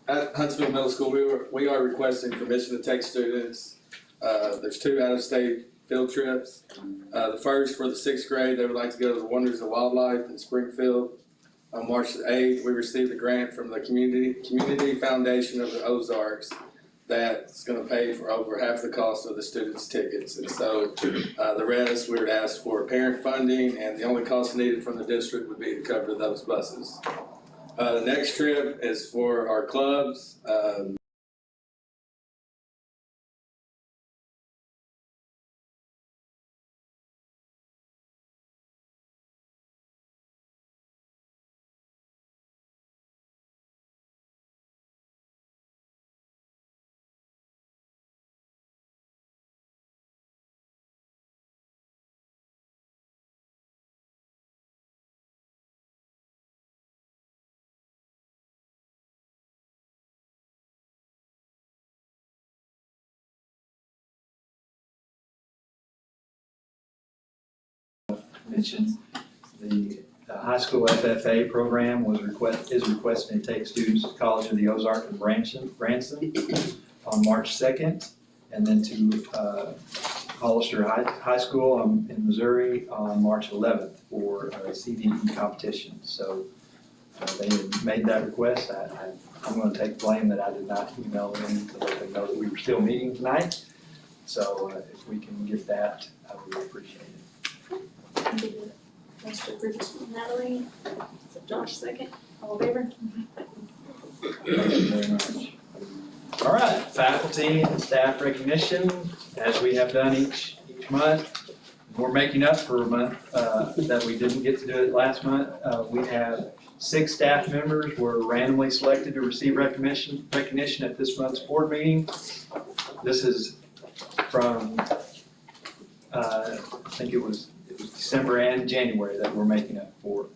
At Huntsville Middle School, we are requesting permission to take students. There's 2 out-of-state field trips. The first for the 6th grade, they would like to go to the Wonders of Wildlife in Springfield. On March 8th, we received a grant from the Community Foundation of the Ozarks that's going to pay for over half the cost of the students' tickets. And so the rest, we would ask for parent funding, and the only cost needed from the district would be to cover those buses. The next trip is for our clubs. Mentioned the high school FFA program is requesting to take students to College of the Ozarks in Branson on March 2nd, and then to Hollister High School in Missouri on March 11th for a CDE competition. So they had made that request. I'm going to take blame that I did not email them to let them know that we were still meeting tonight. So if we can get that, I would really appreciate it. Most approved, Natalie. So Josh second. All in favor? Thank you very much. All right, faculty and staff recognition, as we have done each month. We're making up for a month that we didn't get to do it last month. We have 6 staff members were randomly selected to receive recognition at this month's board meeting. This is from, I think it was December and January that we're making up for.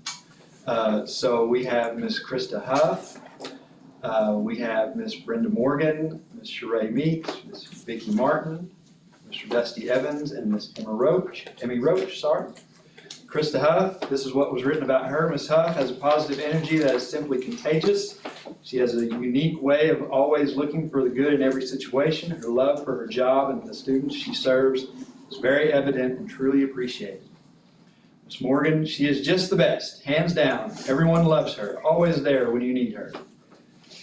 So we have Ms. Krista Huff, we have Ms. Brenda Morgan, Ms. Sheree Meeks, Ms. Vicki Martin, Mr. Dusty Evans, and Ms. Emmy Roach. Krista Huff, this is what was written about her. Ms. Huff has a positive energy that is simply contagious. She has a unique way of always looking for the good in every situation. Her love for her job and the students she serves is very evident and truly appreciated. Ms. Morgan, she is just the best, hands down. Everyone loves her, always there when you need her.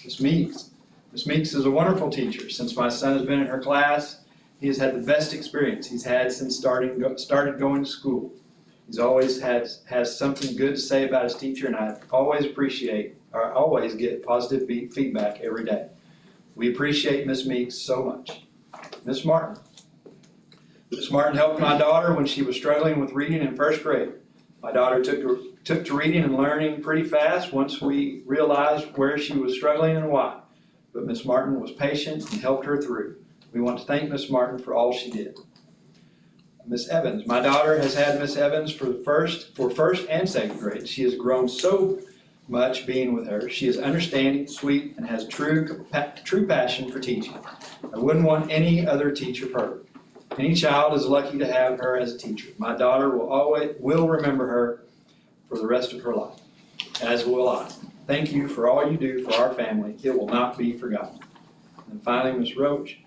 Ms. Meeks. Ms. Meeks is a wonderful teacher. Since my son has been in her class, he has had the best experience he's had since started going to school. He's always has something good to say about his teacher, and I always get positive feedback every day. We appreciate Ms. Meeks so much. Ms. Martin. Ms. Martin helped my daughter when she was struggling with reading in 1st grade. My daughter took to reading and learning pretty fast once we realized where she was struggling and why. But Ms. Martin was patient and helped her through. We want to thank Ms. Martin for all she did. Ms. Evans. My daughter has had Ms. Evans for 1st and 2nd grade. She has grown so much being with her. She is understanding, sweet, and has true passion for teaching. I wouldn't want any other teacher perfect. Any child is lucky to have her as a teacher. My daughter will remember her for the rest of her life, as will I. Thank you for all you do for our family. It will not be forgotten. And finally, Ms. Roach.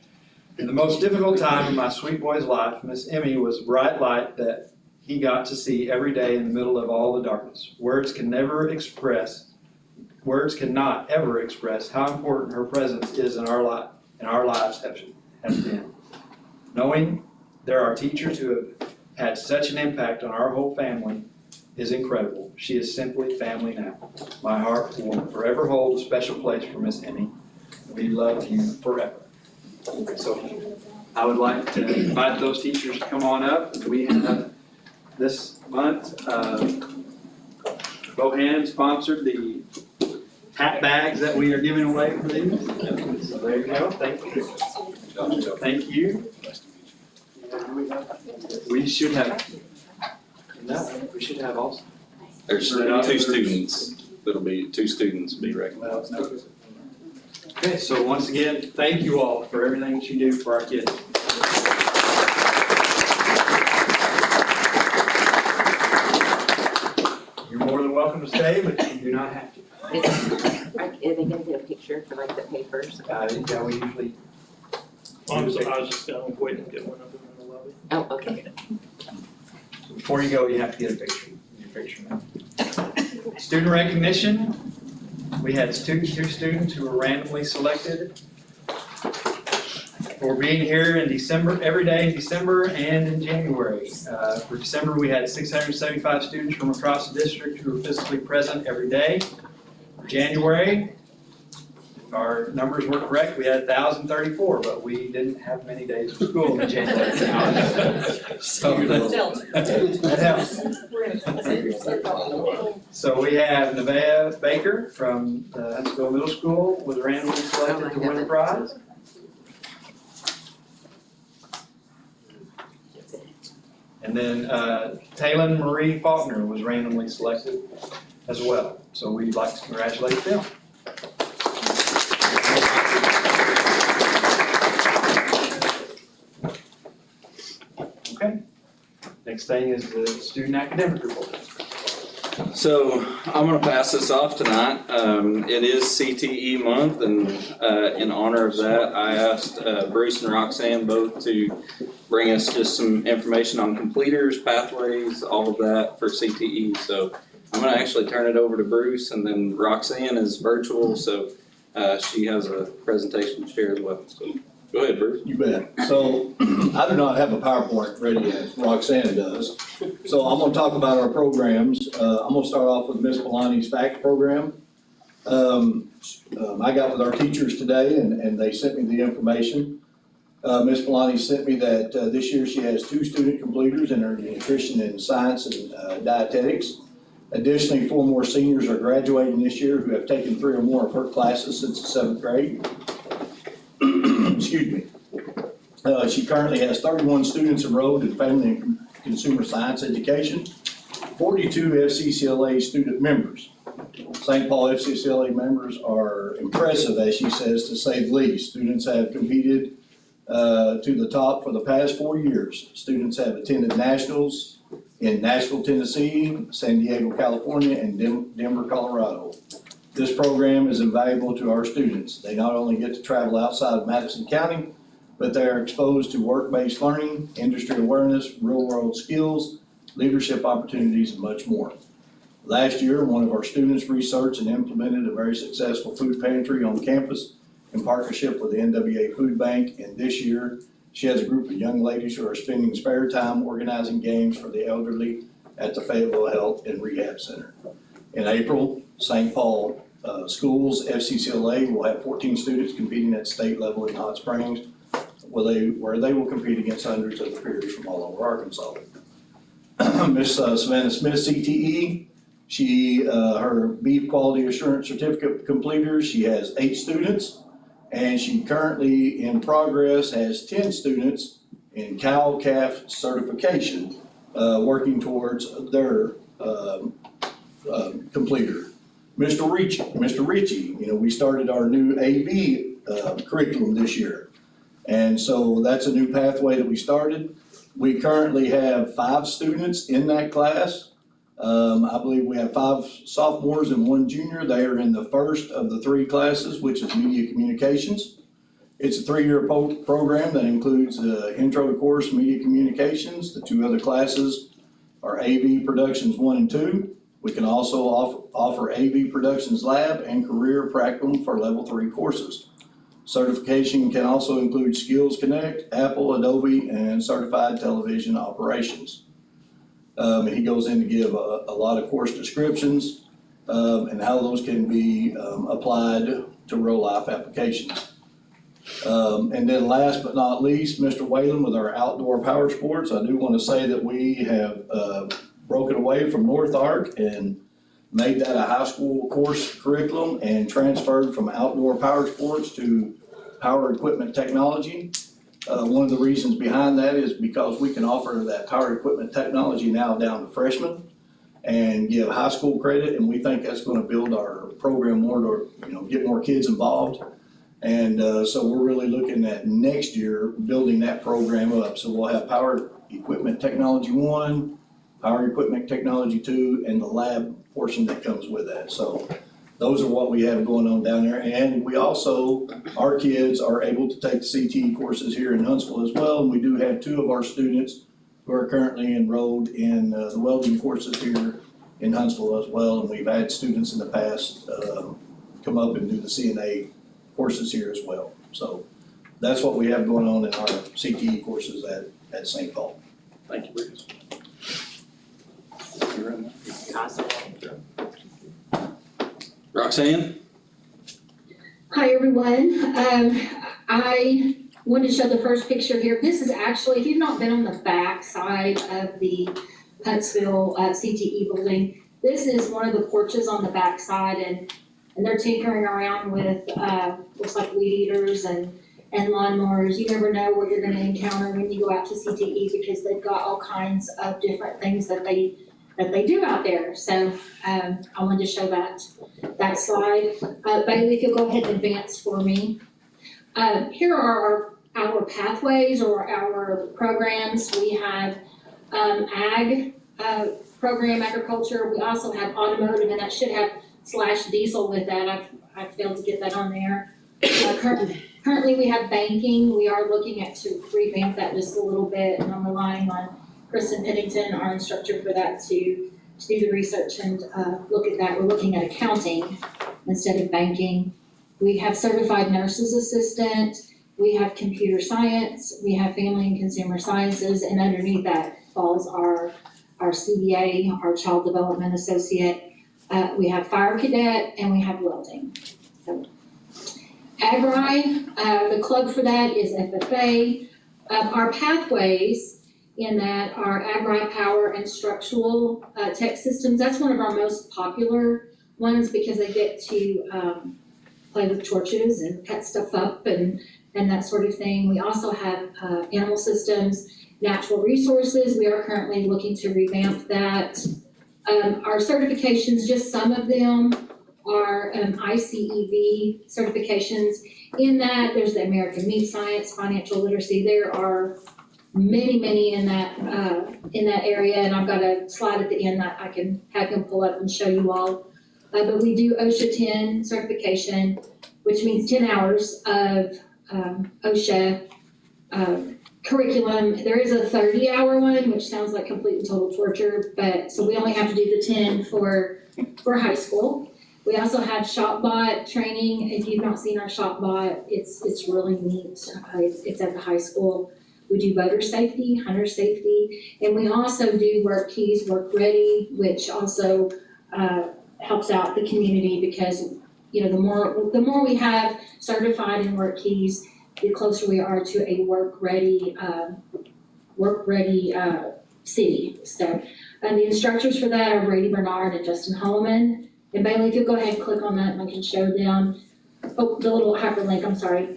In the most difficult time in my sweet boy's life, Miss Emmy was a bright light that he got to see every day in the middle of all the darkness. Words cannot ever express how important her presence is in our lives have been. Knowing there are teachers who have had such an impact on our whole family is incredible. She is simply family now. My heart will forever hold a special place for Miss Emmy. We love you forever. So I would like to invite those teachers to come on up. We have this month, Bohan sponsored the hat bags that we are giving away for these. So there you go. Thank you. Thank you. We should have also. There's 2 students. It'll be 2 students be recognized. Okay, so once again, thank you all for everything that you do for our kids. You're more than welcome to stay, but you do not have to. are they gonna get a picture for like the papers? Yeah, we usually, I was just gonna wait and get one of them in the lobby. Oh, okay. before you go, you have to get a picture, now. Student recognition, we had two students who were randomly selected for being here in December, every day in December and in January. For December, we had 675 students from across the district who were physically present every day. For January, if our numbers were correct, we had 1,034, but we didn't have many days of school in January. So that helps. So we have Nevaeh Baker from Huntsville Middle School was randomly selected to win a prize. And then Taylin Marie Faulkner was randomly selected as well. So we'd like to congratulate them. Okay. Next thing is the student academic report. So I'm gonna pass this off tonight. It is CTE month, and in honor of that, I asked Bruce and Roxanne both to bring us just some information on completers, pathways, all of that for CTE. So I'm gonna actually turn it over to Bruce, and then Roxanne is virtual, so she has a presentation to share as well. So go ahead, Bruce. You bet. So I do not have a PowerPoint ready as Roxanne does. So I'm gonna talk about our programs. I'm gonna start off with Miss Polani's FACT program. I got with our teachers today and they sent me the information. Miss Polani sent me that this year she has 2 student completers in her nutrition and science and dietetics. Additionally, 4 more seniors are graduating this year who have taken 3 or more of her classes since the 7th grade. Excuse me. She currently has 31 students enrolled in family and consumer science education, 42 FCCLA student members. St. Paul FCCLA members are impressive, as she says, to say the least. Students have competed to the top for the past 4 years. Students have attended nationals in Nashville, Tennessee, San Diego, California, and Denver, Colorado. This program is invaluable to our students. They not only get to travel outside of Madison County, but they are exposed to work-based learning, industry awareness, real-world skills, leadership opportunities, and much more. Last year, one of our students researched and implemented a very successful food pantry on campus in partnership with the NWA Food Bank, and this year, she has a group of young ladies who are spending spare time organizing games for the elderly at the Fayetteville Health and Rehab Center. In April, St. Paul Schools FCCLA will have 14 students competing at state level in Hot Springs, where they will compete against hundreds of peers from all over Arkansas. Miss Savannah Smith, CTE, her beef quality assurance certificate completers, she has 8 students, and she currently in progress has 10 students in cow-calf certification, working towards their completer. Mr. Ritchie, we started our new AV curriculum this year. And so that's a new pathway that we started. We currently have 5 students in that class. I believe we have 5 sophomores and 1 junior. They are in the first of the 3 classes, which is media communications. It's a 3-year program that includes intro to course media communications. The 2 other classes are AV Productions 1 and 2. We can also offer AV Productions Lab and Career Practicum for level 3 courses. Certification can also include Skills Connect, Apple, Adobe, and Certified Television Operations. He goes in to give a lot of course descriptions and how those can be applied to real-life applications. And then last but not least, Mr. Whalen with our outdoor power sports. I do want to say that we have broken away from North Ark and made that a high school course curriculum and transferred from outdoor power sports to power equipment technology. One of the reasons behind that is because we can offer that power equipment technology now down to freshmen and give high school credit, and we think that's going to build our program more to get more kids involved. And so we're really looking at next year building that program up. So we'll have power equipment technology 1, power equipment technology 2, and the lab portion that comes with that. So those are what we have going on down there. And we also, our kids are able to take CTE courses here in Huntsville as well. And we do have 2 of our students who are currently enrolled in the welding courses here in Huntsville as well. And we've had students in the past come up and do the CNA courses here as well. So that's what we have going on in our CTE courses at St. Paul. Thank you, Bruce. Awesome. Roxanne? Hi, everyone. I wanted to show the first picture here. This is actually, if you've not been on the back side of the Huntsville CTE building, this is one of the porches on the back side, and they're tinkering around with, looks like weed eaters and lawnmowers. You never know what you're gonna encounter when you go out to CTE because they've got all kinds of different things that they do out there. So I wanted to show that slide. Bailey, if you'll go ahead and advance for me. Here are our pathways or our programs. We have ag program, agriculture. We also have automotive, and that should have /diesel with that. I've failed to get that on there. Currently we have banking. We are looking at to revamp that just a little bit, and I'm relying on Kristen Pennington, our instructor for that, to do the research and look at that. We're looking at accounting instead of banking. We have certified nurses assistant, we have computer science, we have family and consumer sciences, and underneath that falls our CDA, our child development associate. We have fire cadet, and we have welding. So, Agri, the club for that is FFA. Our pathways in that are Agri, Power, and Structural Tech Systems. That's one of our most popular ones because they get to play with torches and cut stuff up and that sort of thing. We also have Animal Systems, Natural Resources. We are currently looking to revamp that. Our certifications, just some of them, are ICEV certifications. In that, there's the American Meat Science, Financial Literacy. There are many in that area, and I've got a slide at the end that I can have him pull up and show you all. But we do OSHA 10 certification, which means 10 hours of OSHA curriculum. There is a 30-hour one, which sounds like complete and total torture, but so we only have to do the 10 for high school. We also have ShopBot training. If you've not seen our ShopBot, it's really neat. It's at the high school. We do boater safety, hunter safety, and we also do work keys, work ready, which also helps out the community because, you know, the more we have certified in work keys, the closer we are to a work ready city. So, the instructors for that are Brady Bernard and Justin Holman. And Bailey, if you'll go ahead and click on that and I can show them. Oh, the little hyperlink, I'm sorry.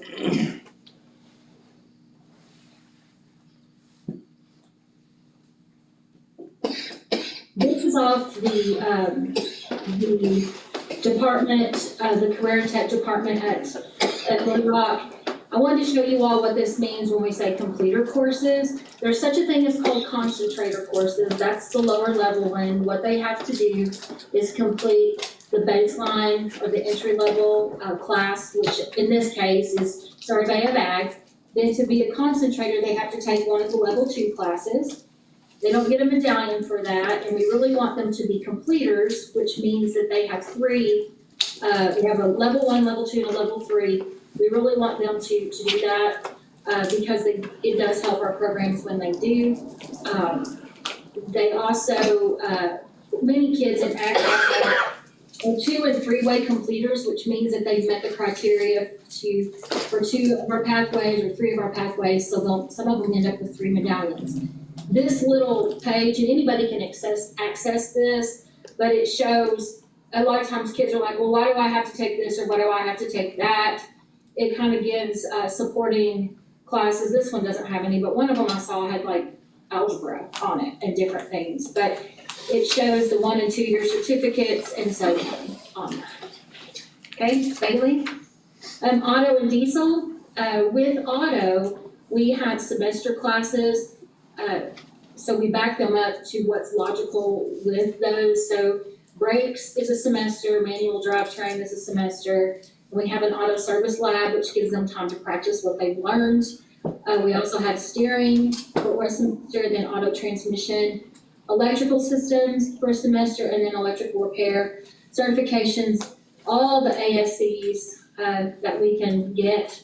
This is off the department, the Career and Tech department at Blue Rock. I wanted to show you all what this means when we say completer courses. There's such a thing as called concentrator courses. That's the lower level one. What they have to do is complete the baseline or the entry level class, which in this case is Survey of Ag. Then to be a concentrator, they have to take one of the level 2 classes. They don't get a medallion for that, and we really want them to be completers, which means that they have 3. We have a level 1, level 2, and a level 3. We really want them to do that because it does help our programs when they do. They also, many kids in ag have 2 and 3-way completers, which means that they've met the criteria for 2 of our pathways or 3 of our pathways, so some of them end up with 3 medallions. This little page, and anybody can access this, but it shows, a lot of times kids are like, well, why do I have to take this or why do I have to take that? It kind of gives supporting classes. This one doesn't have any, but one of them I saw had like algebra on it and different things. But it shows the 1 and 2 year certificates and so on that. Okay, Bailey? Auto and diesel. With auto, we have semester classes. So we back them up to what's logical with those. So Brakes is a semester, manual drivetrain is a semester. We have an auto service lab, which gives them time to practice what they've learned. We also have steering for one semester, then auto transmission, electrical systems for a semester, and then electrical repair, certifications, all the ASCs that we can get.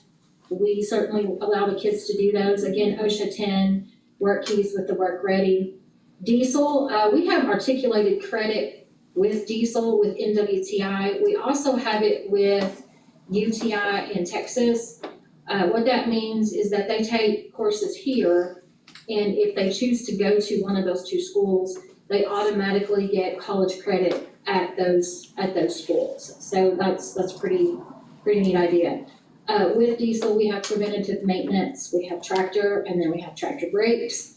We certainly allow the kids to do those. Again, OSHA 10, work keys with the work ready. Diesel, we have articulated credit with diesel with NWTI. We also have it with UTI in Texas. What that means is that they take courses here, and if they choose to go to one of those two schools, they automatically get college credit at those schools. So that's pretty neat idea. With diesel, we have preventative maintenance, we have tractor, and then we have tractor brakes,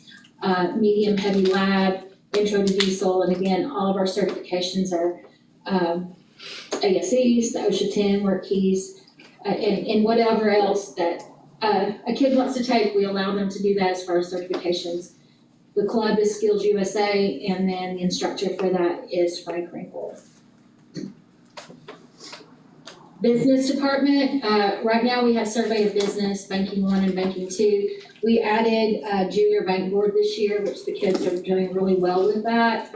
medium heavy lab, intro to diesel, and again, all of our certifications are ASEs, the OSHA 10, work keys, and whatever else that a kid wants to take, we allow them to do that as far as certifications. The club is Skills USA, and then the instructor for that is Frank Wrinkle. Business department, right now we have survey of business, banking 1 and banking 2. We added junior bank board this year, which the kids are doing really well with that.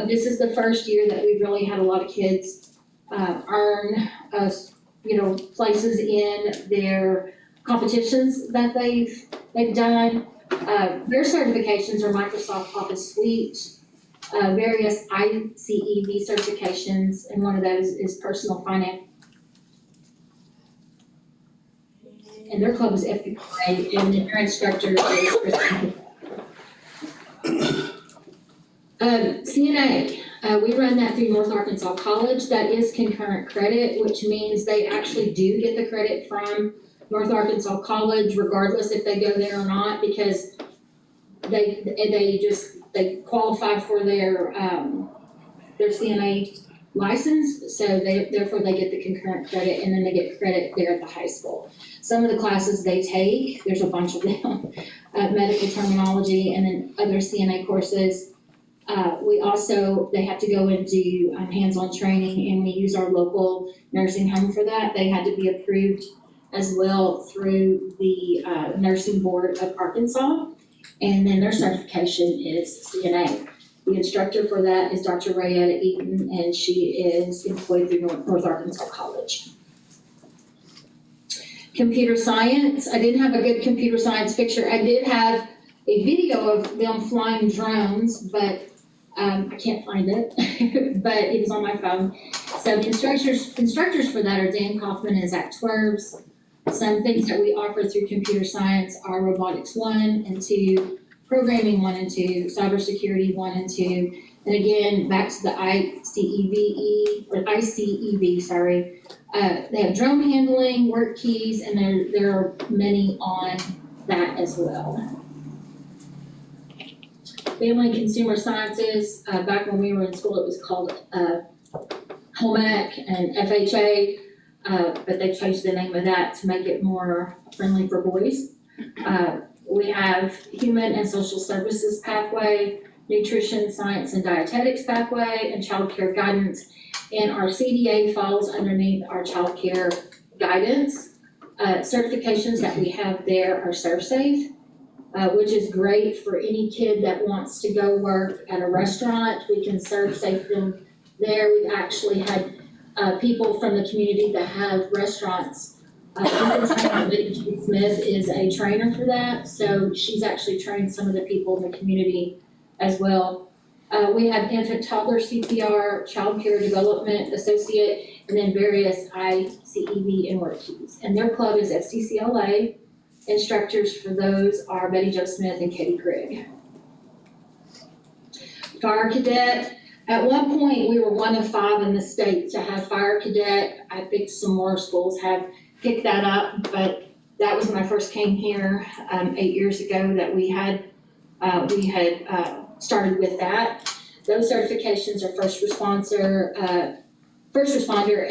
This is the first year that we've really had a lot of kids earn places in their competitions that they've done. Their certifications are Microsoft Office Suite, various ICEV certifications, and one of those is personal finance. And their club is FBA, and their instructor is Kristen. CNA, we run that through North Arkansas College. That is concurrent credit, which means they actually do get the credit from North Arkansas College, regardless if they go there or not, because they qualify for their CNA license, so therefore they get the concurrent credit, and then they get credit there at the high school. Some of the classes they take, there's a bunch of them, medical terminology, and then other CNA courses. They have to go and do hands-on training, and we use our local nursing home for that. They had to be approved as well through the Nursing Board of Arkansas, and then their certification is CNA. The instructor for that is Dr. Rayetta Eaton, and she is employed through North Arkansas College. Computer science, I didn't have a good computer science picture. I did have a video of them flying drones, but I can't find it, but it was on my phone. So the instructors for that are Dan Kaufman and Zach Twerbs. Some things that we offer through computer science are robotics 1 and 2, programming 1 and 2, cybersecurity 1 and 2, and again, back to the ICEV, sorry. They have drone handling, work keys, and there are many on that as well. Family and Consumer Sciences, back when we were in school, it was called Home Ec and FHA, but they changed the name of that to make it more friendly for boys. We have Human and Social Services pathway, Nutrition, Science, and Dietetics pathway, and Child Care Guidance. And our CDA falls underneath our Child Care Guidance. Certifications that we have there are ServSafe, which is great for any kid that wants to go work at a restaurant. We can ServSafe them there. We've actually had people from the community that have restaurants. Betty Smith is a trainer for that, so she's actually trained some of the people in the community as well. We have infant toddler CPR, child care development associate, and then various ICEV and work keys. And their club is FCCLA. Instructors for those are Betty Jo Smith and Katie Grigg. Fire cadet. At one point, we were one of 5 in the state to have fire cadet. I think some more schools have picked that up, but that was when I first came here 8 years ago that we had started with that. Those certifications are first responder,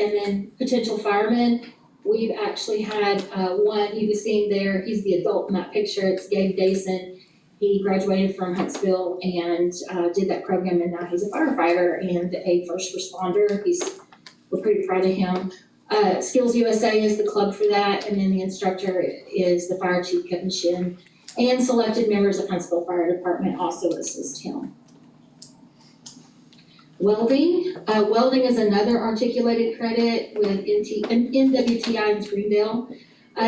and then potential fireman. We've actually had one, you can see him there, he's the adult in that picture, it's Gabe Dason. He graduated from Huntsville and did that program, and now he's a firefighter and a first responder. We're pretty proud of him. Skills USA is the club for that, and then the instructor is the fire chief, Kevin Shin, and selected members of Huntsville Fire Department also assist him. Welding. Welding is another articulated credit with NWTI in Springdale.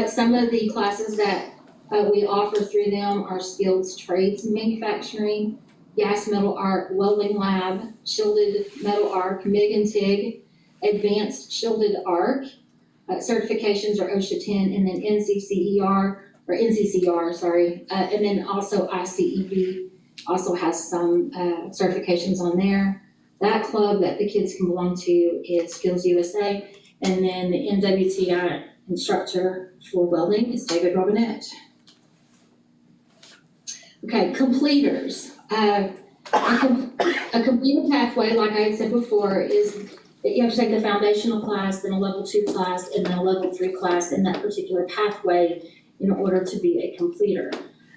Some of the classes that we offer through them are skills trades and manufacturing, gas metal arc, welding lab, shielded metal arc, MIG and TIG, advanced shielded arc, certifications are OSHA 10, and then NCCR, sorry, and then also ICEB also has some certifications on there. That club that the kids can belong to is Skills USA, and then the NWTI instructor for welding is David Robinette. Okay, completers. A completer pathway, like I had said before, is that you have to take the foundational class, then a level 2 class, and then a level 3 class in that particular pathway in order to be a completer.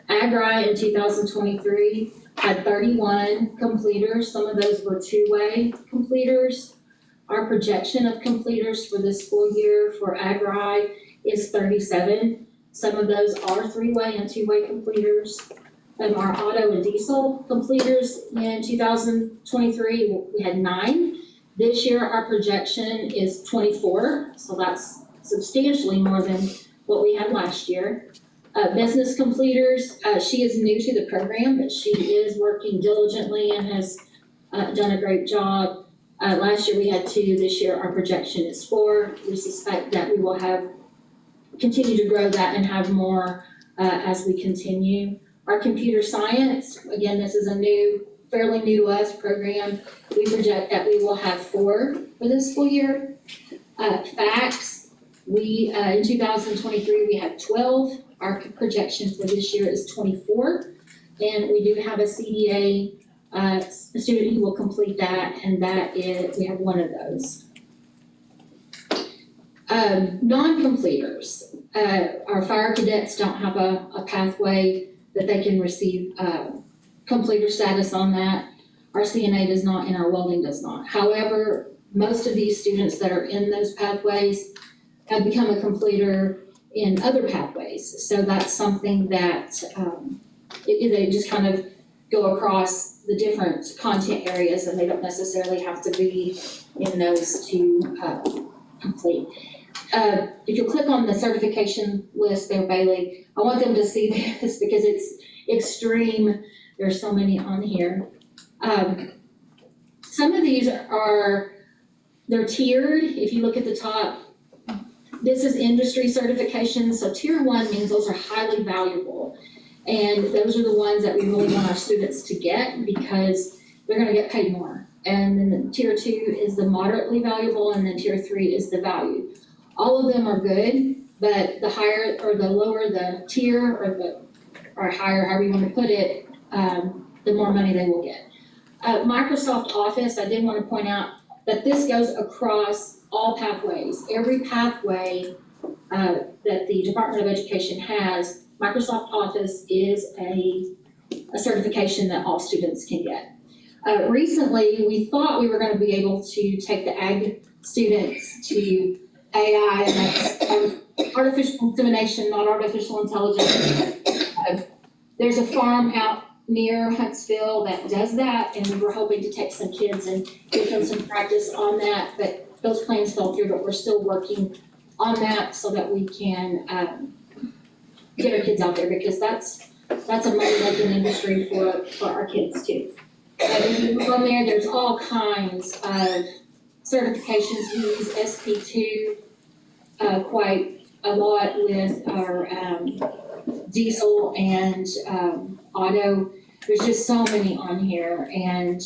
Agri in 2023 had 31 completers. Some of those were 2-way completers. Our projection of completers for this school year for Agri is 37. Some of those are 3-way and 2-way completers. Our auto and diesel completers in 2023, we had 9. This year, our projection is 24, so that's substantially more than what we had last year. Business completers, she is new to the program, but she is working diligently and has done a great job. Last year we had 2, this year our projection is 4. We suspect that we will continue to grow that and have more as we continue. Our computer science, again, this is a fairly new to us program. We project that we will have 4 for this school year. Facts, in 2023, we had 12. Our projection for this year is 24. And we do have a CDA student who will complete that, and we have 1 of those. Non-completers, our fire cadets don't have a pathway that they can receive completer status on that. Our CNA does not and our welding does not. However, most of these students that are in those pathways have become a completer in other pathways. So that's something that they just kind of go across the different content areas, and they don't necessarily have to be in those to complete. If you click on the certification list there, Bailey, I want them to see this because it's extreme. There's so many on here. Some of these they're tiered. If you look at the top, this is industry certification. So tier 1 means those are highly valuable. And those are the ones that we really want our students to get because they're gonna get paid more. And then the tier 2 is the moderately valuable, and then tier 3 is the value. All of them are good, but the higher or the lower the tier or higher, however you want to put it, the more money they will get. Microsoft Office, I did want to point out that this goes across all pathways. Every pathway that the Department of Education has, Microsoft Office is a certification that all students can get. Recently, we thought we were going to be able to take the ag students to AI, and that's artificial insemination, not artificial intelligence. There's a farm out near Huntsville that does that, and we were hoping to take some kids and give them some practice on that, but those plans fell through, but we're still working on that so that we can get our kids out there, because that's a money-making industry for our kids too. If you look on there, there's all kinds of certifications. We use SP2 quite a lot with our diesel and auto. There's just so many on here, and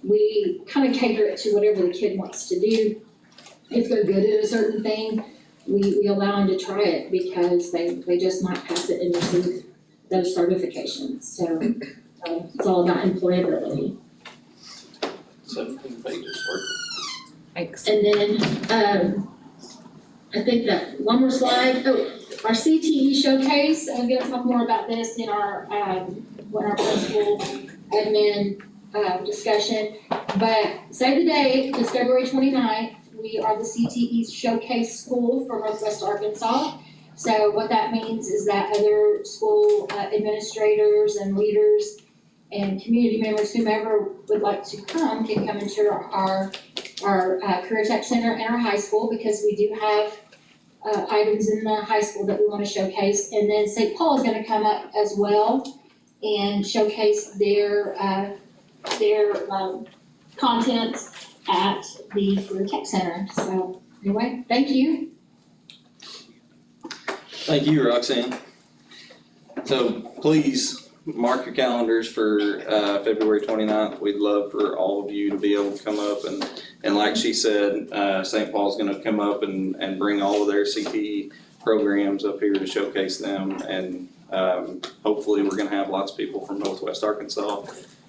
we kind of cater it to whatever the kid wants to do. If they're good at a certain thing, we allow them to try it because they just might pass it and receive those certifications. So it's all about employability. 17 pages worth. Thanks. And then I think that one more slide. Oh, our CTE showcase. I was going to talk more about this in our when our principal admin, discussion. But save the date, it's February 29th. We are the CTE Showcase School for Northwest Arkansas. So what that means is that other school administrators and leaders and community members, whomever would like to come, can come into our Career Tech Center and our high school, because we do have items in the high school that we want to showcase. And then St. Paul is going to come up as well and showcase their content at the Career Tech Center. So anyway, thank you. Thank you, Roxanne. So please mark your calendars for February 29th. We'd love for all of you to be able to come up and like she said, St. Paul's gonna come up and bring all of their CTE programs up here to showcase them. And hopefully we're gonna have lots of people from Northwest Arkansas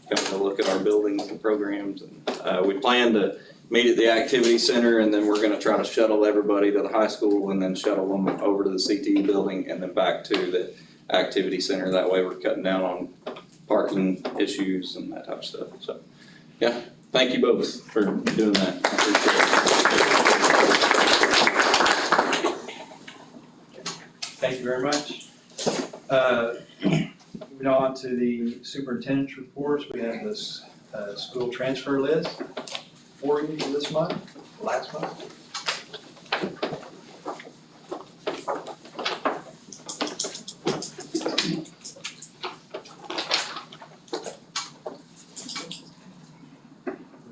coming to look at our buildings and programs. And we plan to meet at the activity center, and then we're gonna try to shuttle everybody to the high school and then shuttle them over to the CTE building and then back to the activity center. That way we're cutting down on parking issues and that type of stuff. So, yeah, thank you both for doing that. I appreciate it. Thank you very much. Moving on to the superintendent's reports, we have this school transfer list for you for this month, last month.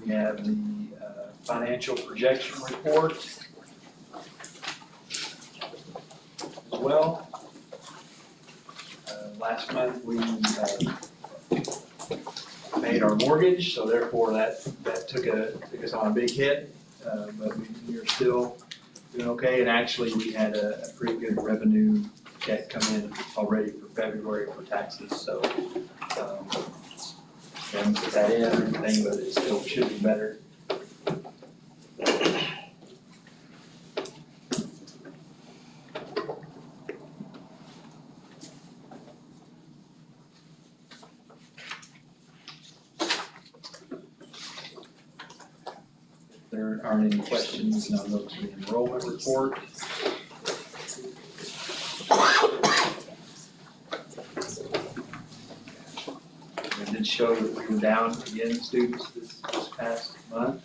We have the financial projection report as well. Last month, we made our mortgage, so therefore that took us on a big hit, but we are still doing okay. And actually, we had a pretty good revenue check come in already for February for taxes, so haven't put that in or anything, but it still should be better. If there aren't any questions, then I'll go to the enrollment report. It did show that we were down again students this past month.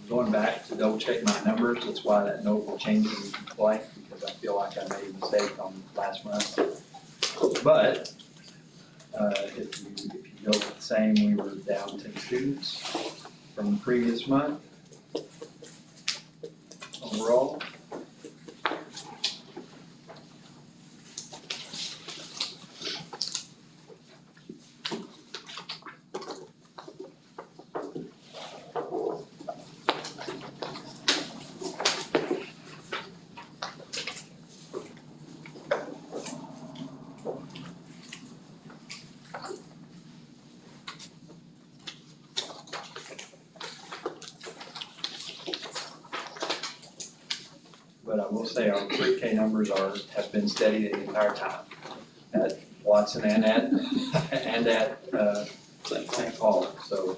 I'm going back to double check my numbers, that's why that note will change in blank, because I feel like I made a mistake on last month. But if you go with the same, we were down 10 students from the previous month overall. But I will say our pre-K numbers have been steady the entire time at Watson and at St. Paul, so.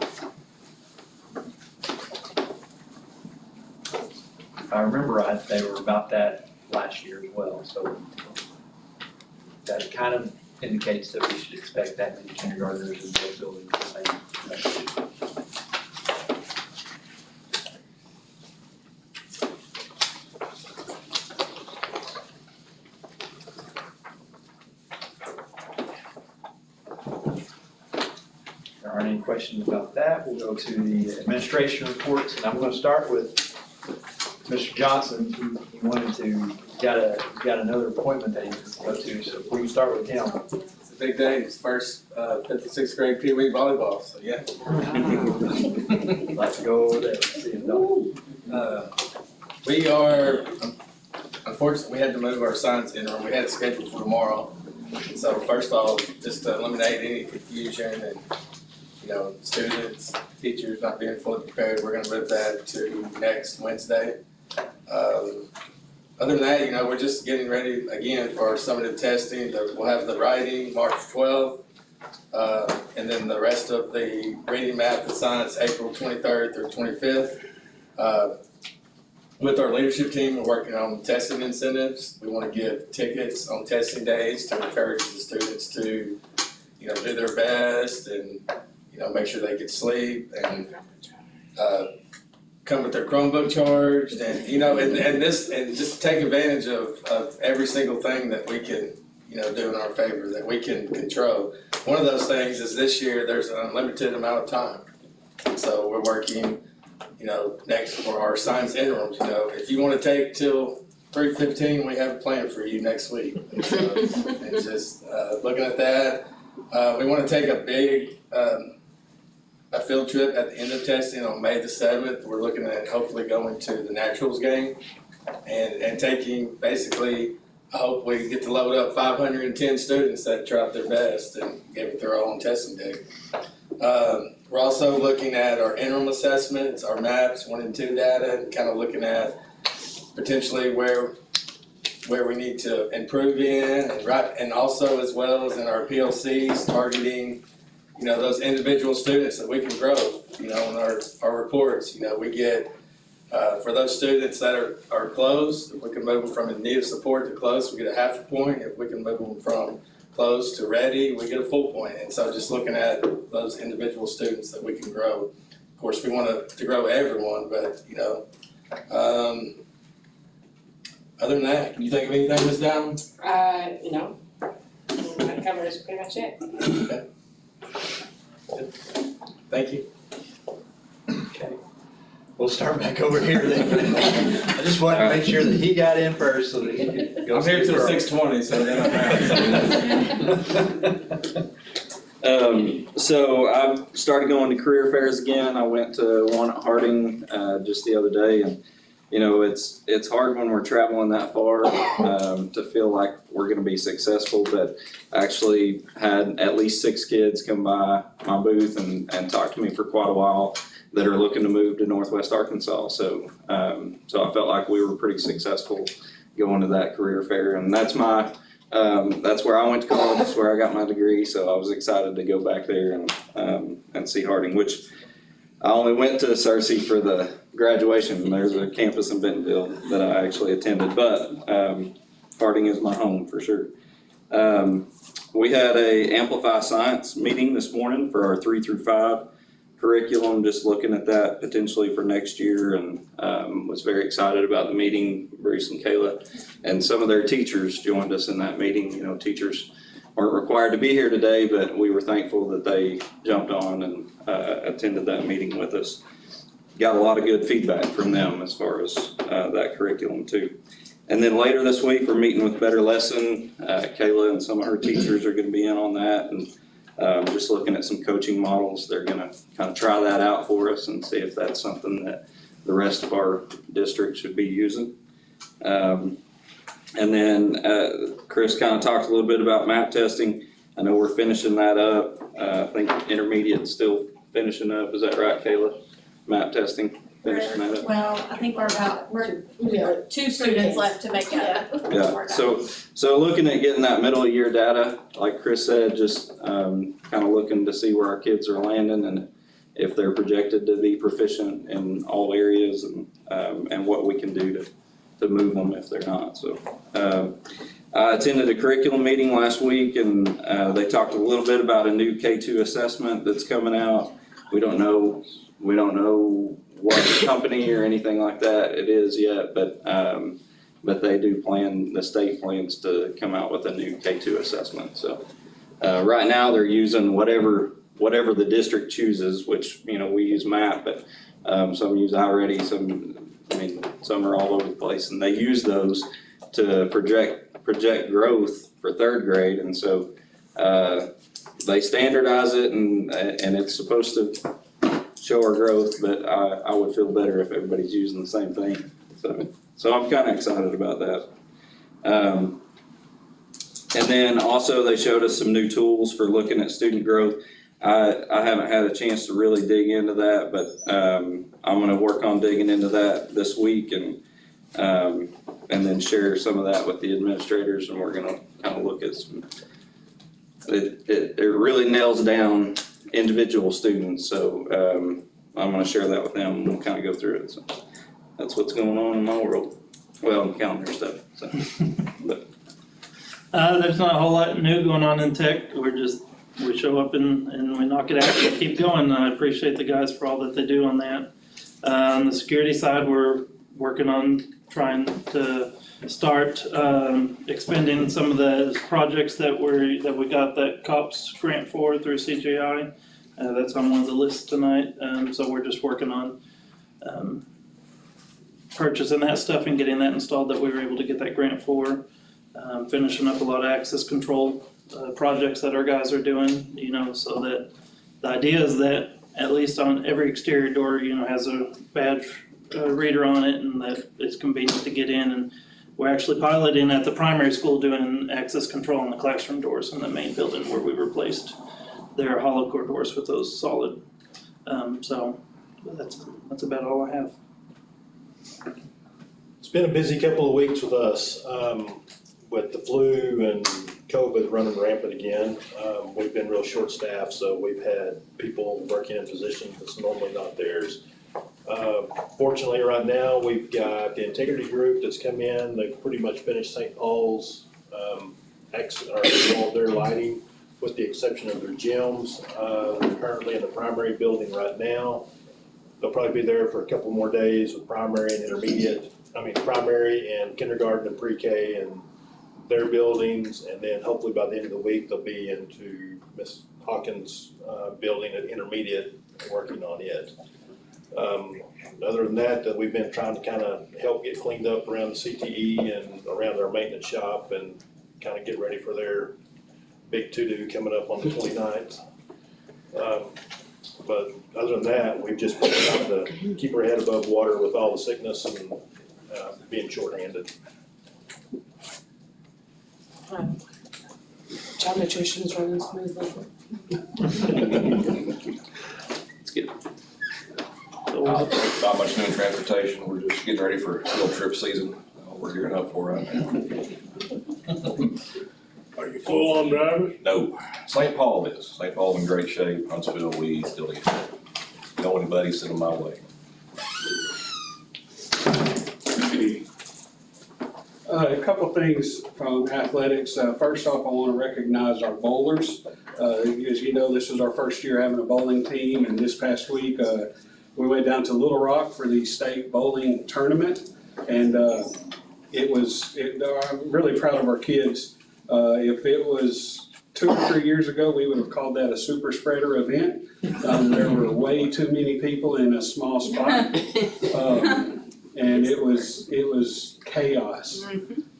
If I remember right, they were about that last year as well, so that kind of indicates that we should expect that many kindergartners in both buildings the same. If there aren't any questions about that, we'll go to the administration reports, and I'm going to start with Mr. Johnson. He wanted to, got another appointment that he needs to go to, so if we can start with him. It's a big day, it's first, 5th and 6th grade Pee Wee volleyball, so yeah. Let's go over there, see him done. We are, unfortunately, we had to move our science interim, we had it scheduled for tomorrow. So first off, just to eliminate any confusion and, students, teachers not being fully prepared, we're gonna move that to next Wednesday. Other than that, you know, we're just getting ready again for our summative testing. We'll have the writing March 12th. And then the rest of the reading, math, and science, April 23rd through 25th. With our leadership team, we're working on testing incentives. We want to give tickets on testing days to encourage the students to, you know, do their best and, you know, make sure they get sleep and come with their Chromebook charged and, you know, and just take advantage of every single thing that we can, you know, do in our favor, that we can control. One of those things is this year, there's an unlimited amount of time. So we're working, you know, next for our science interims, you know, if you wanna take till 3:15, we have a plan for you next week. And so, it's just, looking at that, we wanna take a big, a field trip at the end of testing on May the 7th. We're looking at hopefully going to the Naturals game and taking basically, I hope we get to load up 510 students that tried their best and gave it their all on testing day. We're also looking at our interim assessments, our MAPS 1 and 2 data, and kind of looking at potentially where we need to improve in and also as well as in our PLCs targeting, you know, those individual students that we can grow, you know, in our reports, you know, we get for those students that are closed, if we can move them from in need of support to close, we get a half a point. If we can move them from close to ready, we get a full point. And so just looking at those individual students that we can grow. Of course, we want to grow everyone, but, you know, other than that, can you think of anything, Ms. Down? No. That covers pretty much it. Okay. Good. Thank you. Okay. We'll start back over here then. I just wanted to make sure that he got in first so that he could go. I'm here till 6:20, so then I'm out. So I've started going to career fairs again. I went to one at Harding just the other day, and you know it's hard when we're traveling that far to feel like we're going to be successful. But I actually had at least 6 kids come by my booth and talk to me for quite a while that are looking to move to Northwest Arkansas. So I felt like we were pretty successful going to that career fair, and that's where I went to college. That's where I got my degree. So I was excited to go back there and see Harding, which I only went to Searcy for the graduation. There's a campus in Bentonville that I actually attended, but Harding is my home for sure. We had a Amplify Science meeting this morning for our 3 through 5 curriculum, just looking at that potentially for next year, and was very excited about the meeting. Bruce and Kayla and some of their teachers joined us in that meeting. You know, teachers weren't required to be here today, but we were thankful that they jumped on and attended that meeting with us. Got a lot of good feedback from them as far as that curriculum too. And then later this week, we're meeting with Better Lesson. Kayla and some of her teachers are going to be in on that, and just looking at some coaching models. They're going to kind of try that out for us and see if that's something that the rest of our district should be using. And then Chris kind of talked a little bit about map testing. I know we're finishing that up. I think intermediate's still finishing up. Is that right, Kayla? Map testing, finishing that up? Well, I think we're 2 students left to make up. Yeah, so looking at getting that middle of year data, like Chris said, just kind of looking to see where our kids are landing and if they're projected to be proficient in all areas, and what we can do to move them if they're not. So I attended a curriculum meeting last week, and they talked a little bit about a new K2 assessment that's coming out. We don't know what company or anything like that it is yet, but they do plan, the state plans to come out with a new K2 assessment. So right now they're using whatever the district chooses, which, you know, we use MAP, but some use iReady, some are all over the place, and they use those to project growth for 3rd grade, and so they standardize it, and it's supposed to show our growth, but I would feel better if everybody's using the same thing. So I'm kind of excited about that. And then also they showed us some new tools for looking at student growth. I haven't had a chance to really dig into that, but I'm going to work on digging into that this week and and then share some of that with the administrators, and we're gonna kind of look at some. It really nails down individual students, so I'm gonna share that with them, and we'll kind of go through it, so that's what's going on in my world. Well, I'm counting your stuff, so, but. There's not a whole lot new going on in tech, we show up and we knock it out and keep going. I appreciate the guys for all that they do on that. On the security side, we're working on trying to start expending some of the projects that we got that COPS grant for through CGI. That's on one of the lists tonight, so we're just working on purchasing that stuff and getting that installed that we were able to get that grant for. Finishing up a lot of access control projects that our guys are doing, you know, so that the idea is that at least on every exterior door, you know, has a badge reader on it, and that it's convenient to get in. And we're actually piloting at the primary school doing access control on the classroom doors in the main building where we replaced their hollow core doors with those solid. So that's about all I have. It's been a busy couple of weeks with us, with the flu and COVID running rampant again. We've been real short-staffed, so we've had people working in positions that's normally not theirs. Fortunately, right now, we've got the integrity group that's come in. They've pretty much finished St. Paul's, all their lighting, with the exception of their gyms. They're currently in the primary building right now. They'll probably be there for a couple more days with primary and kindergarten and pre-K and their buildings, and then hopefully by the end of the week, they'll be into Miss Hawkins' building at intermediate, working on it. Other than that, we've been trying to kind of help get cleaned up around the CTE and around our maintenance shop and kind of get ready for their big to-do coming up on the 29th. But other than that, we've just been trying to keep our head above water with all the sickness and being shorthanded. Child nutrition is running smoothly. It's good. Not much new in transportation, we're just getting ready for field trip season, we're gearing up for right now. Are you full on drivers? No, St. Paul is, St. Paul's in great shape, Huntsville, we still need, know anybody, send them my way. A couple things from athletics. First off, I want to recognize our bowlers. As you know, this is our first year having a bowling team, and this past week, we went down to Little Rock for the state bowling tournament, and I'm really proud of our kids. If it was 2 or 3 years ago, we would have called that a super spreader event. There were way too many people in a small spot. And it was chaos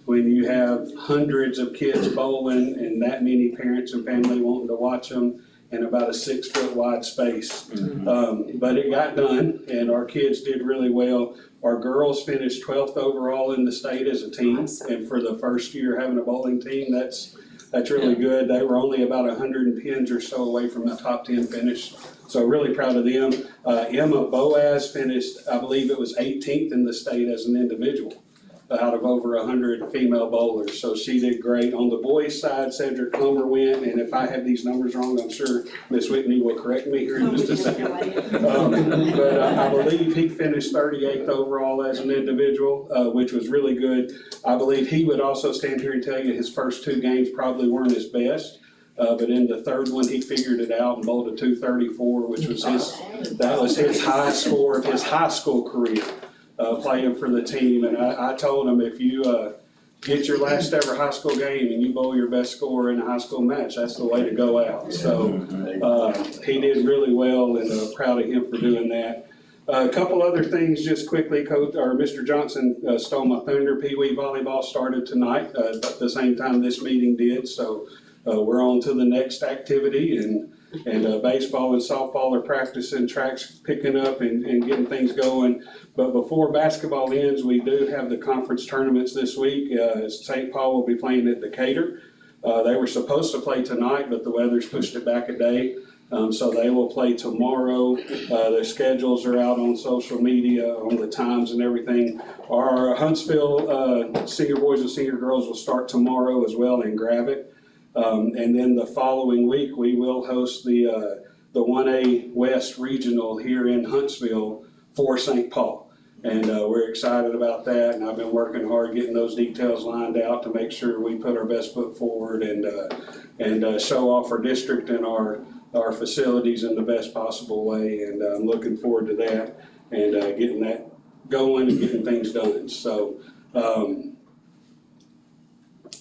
when you have hundreds of kids bowling and that many parents and family wanting to watch them in about a 6 foot wide space. But it got done, and our kids did really well. Our girls finished 12th overall in the state as a team, and for the first year having a bowling team, that's really good. They were only about 100 pins or so away from the top 10 finish. So really proud of them. Emma Boaz finished, I believe it was 18th in the state as an individual out of over 100 female bowlers. So she did great. On the boys' side, Cedric Comer went, and if I have these numbers wrong, I'm sure Miss Whitney will correct me here in just a second. But I believe he finished 38th overall as an individual, which was really good. I believe he would also stand here and tell you his first 2 games probably weren't his best. But in the third one, he figured it out and bowled a 234, which was his high score of his high school career, playing for the team. And I told him, if you get your last ever high school game and you bowl your best score in a high school match, that's the way to go out. So he did really well, and proud of him for doing that. A couple other things just quickly, Coach, or Mr. Johnson stole my thunder. Pee Wee volleyball started tonight at the same time this meeting did. So we're on to the next activity, and baseball and softball are practicing, tracks picking up and getting things going. But before basketball ends, we do have the conference tournaments this week. St. Paul will be playing at Decatur. They were supposed to play tonight, but the weather's pushed it back a day. So they will play tomorrow. Their schedules are out on social media, on the times and everything. Our Huntsville senior boys and senior girls will start tomorrow as well in Gravett. And then the following week, we will host the 1A West Regional here in Huntsville for St. Paul. And we're excited about that, and I've been working hard getting those details lined out to make sure we put our best foot forward and show off our district and our facilities in the best possible way. And I'm looking forward to that and getting that going and getting things done. So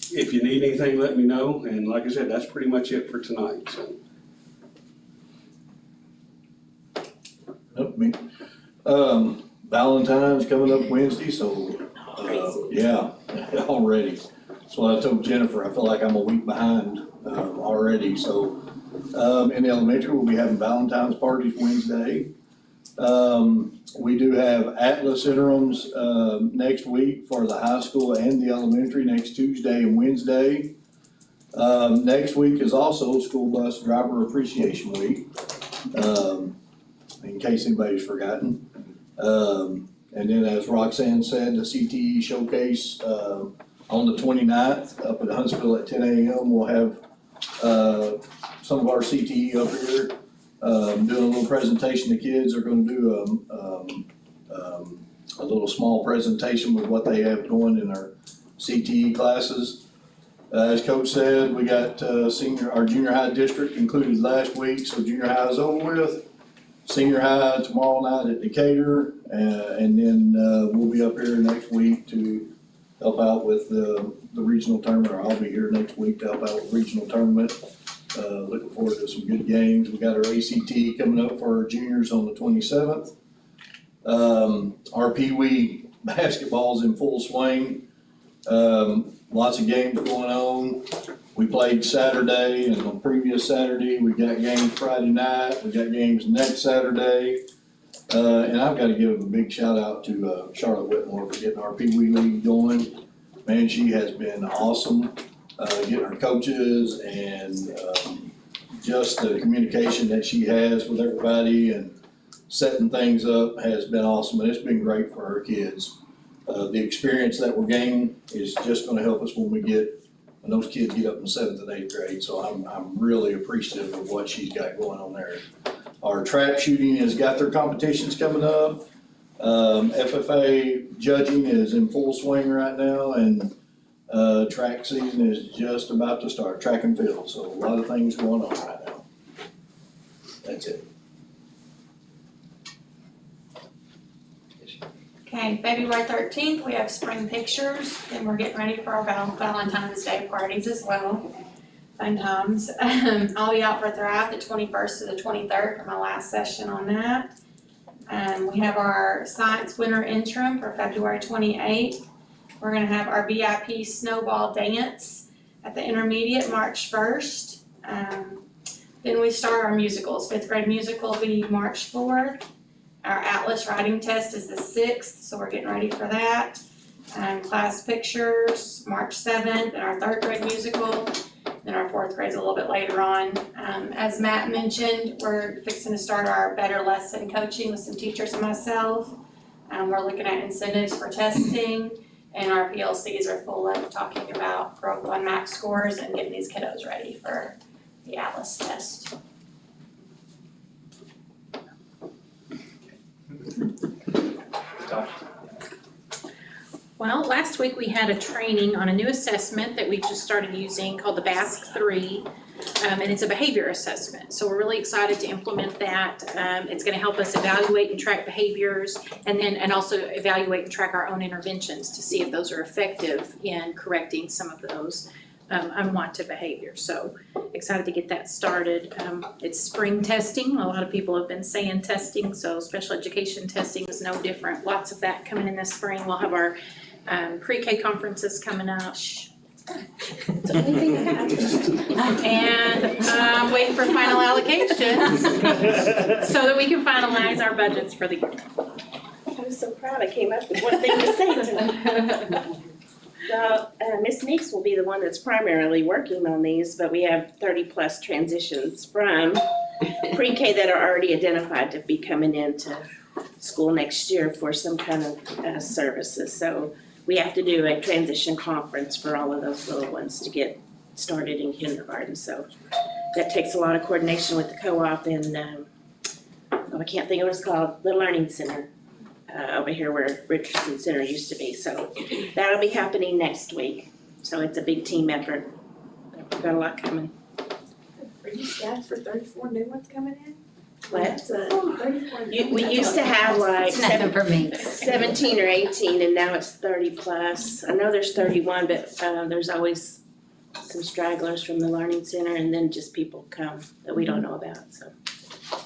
if you need anything, let me know. And like I said, that's pretty much it for tonight. So. Nope, me. Valentine's coming up Wednesday, so, yeah, already. That's what I told Jennifer, I feel like I'm a week behind, already, so. In the elementary, we'll be having Valentine's parties Wednesday. We do have Atlas interims, next week for the high school and the elementary, next Tuesday and Wednesday. Next week is also School Bus Driver Appreciation Week, in case anybody's forgotten. And then as Roxanne said, the CTE showcase, on the 29th up at Huntsville at 10 a.m. We'll have, some of our CTE up here, doing a little presentation. The kids are gonna do, a little small presentation with what they have going in their CTE classes. As Coach said, we got, our junior high district concluded last week, so junior high is over with. Senior high tomorrow night at Decatur, and then we'll be up here next week to help out with the regional tournament, or I'll be here next week to help out with the regional tournament. Looking forward to some good games. We got our ACT coming up for our juniors on the 27th. Our Pee Wee basketball's in full swing. Lots of games going on. We played Saturday, and on previous Saturday, we got games Friday night, we got games next Saturday. And I've gotta give a big shout out to Charlotte Whitmore for getting our Pee Wee League going. Man, she has been awesome, getting our coaches and just the communication that she has with everybody and setting things up has been awesome, and it's been great for our kids. The experience that we're gaining is just gonna help us when those kids get up in 7th and 8th grade, so I'm really appreciative of what she's got going on there. Our trap shooting has got their competitions coming up. FFA judging is in full swing right now, and track season is just about to start, track and field, so a lot of things going on right now. That's it. Okay, February 13th, we have spring pictures, and we're getting ready for our Valentine's Day parties as well. Fun times. I'll be out for Thrive the 21st to the 23rd for my last session on that. We have our Science Winter Interim for February 28th. We're gonna have our VIP Snowball Dance at the intermediate March 1st. Then we start our musicals. 5th grade musical will be March 4th. Our Atlas writing test is the 6th, so we're getting ready for that. Class pictures, March 7th, and our 3rd grade musical. Then our 4th grade's a little bit later on. As Matt mentioned, we're fixing to start our better lesson coaching with some teachers and myself. We're looking at incentives for testing, and our PLCs are full of talking about growth on MAP scores and getting these kiddos ready for the Atlas test. Well, last week we had a training on a new assessment that we just started using called the BASC 3, and it's a behavior assessment. So we're really excited to implement that. It's going to help us evaluate and track behaviors, and also evaluate and track our own interventions to see if those are effective in correcting some of those unwanted behaviors. So excited to get that started. It's spring testing. A lot of people have been saying testing, so special education testing is no different. Lots of that coming in this spring. We'll have our pre-K conferences coming up. And I'm waiting for final allocations so that we can finalize our budgets for the year. I was so proud I came up with one thing to say tonight. Well, Ms. Meeks will be the one that's primarily working on these, but we have 30 plus transitions from pre-K that are already identified to be coming into school next year for some kind of services. So we have to do a transition conference for all of those little ones to get started in kindergarten. So that takes a lot of coordination with the co-op and, I can't think of what it's called, the Learning Center over here where Richardson Center used to be. So that'll be happening next week. So it's a big team effort. We've got a lot coming. Are you staffed for 34 new ones coming in? What? 34. We used to have like It's nothing for me. 17 or 18 and now it's 30 plus. I know there's 31, but there's always some stragglers from the Learning Center and then just people come that we don't know about, so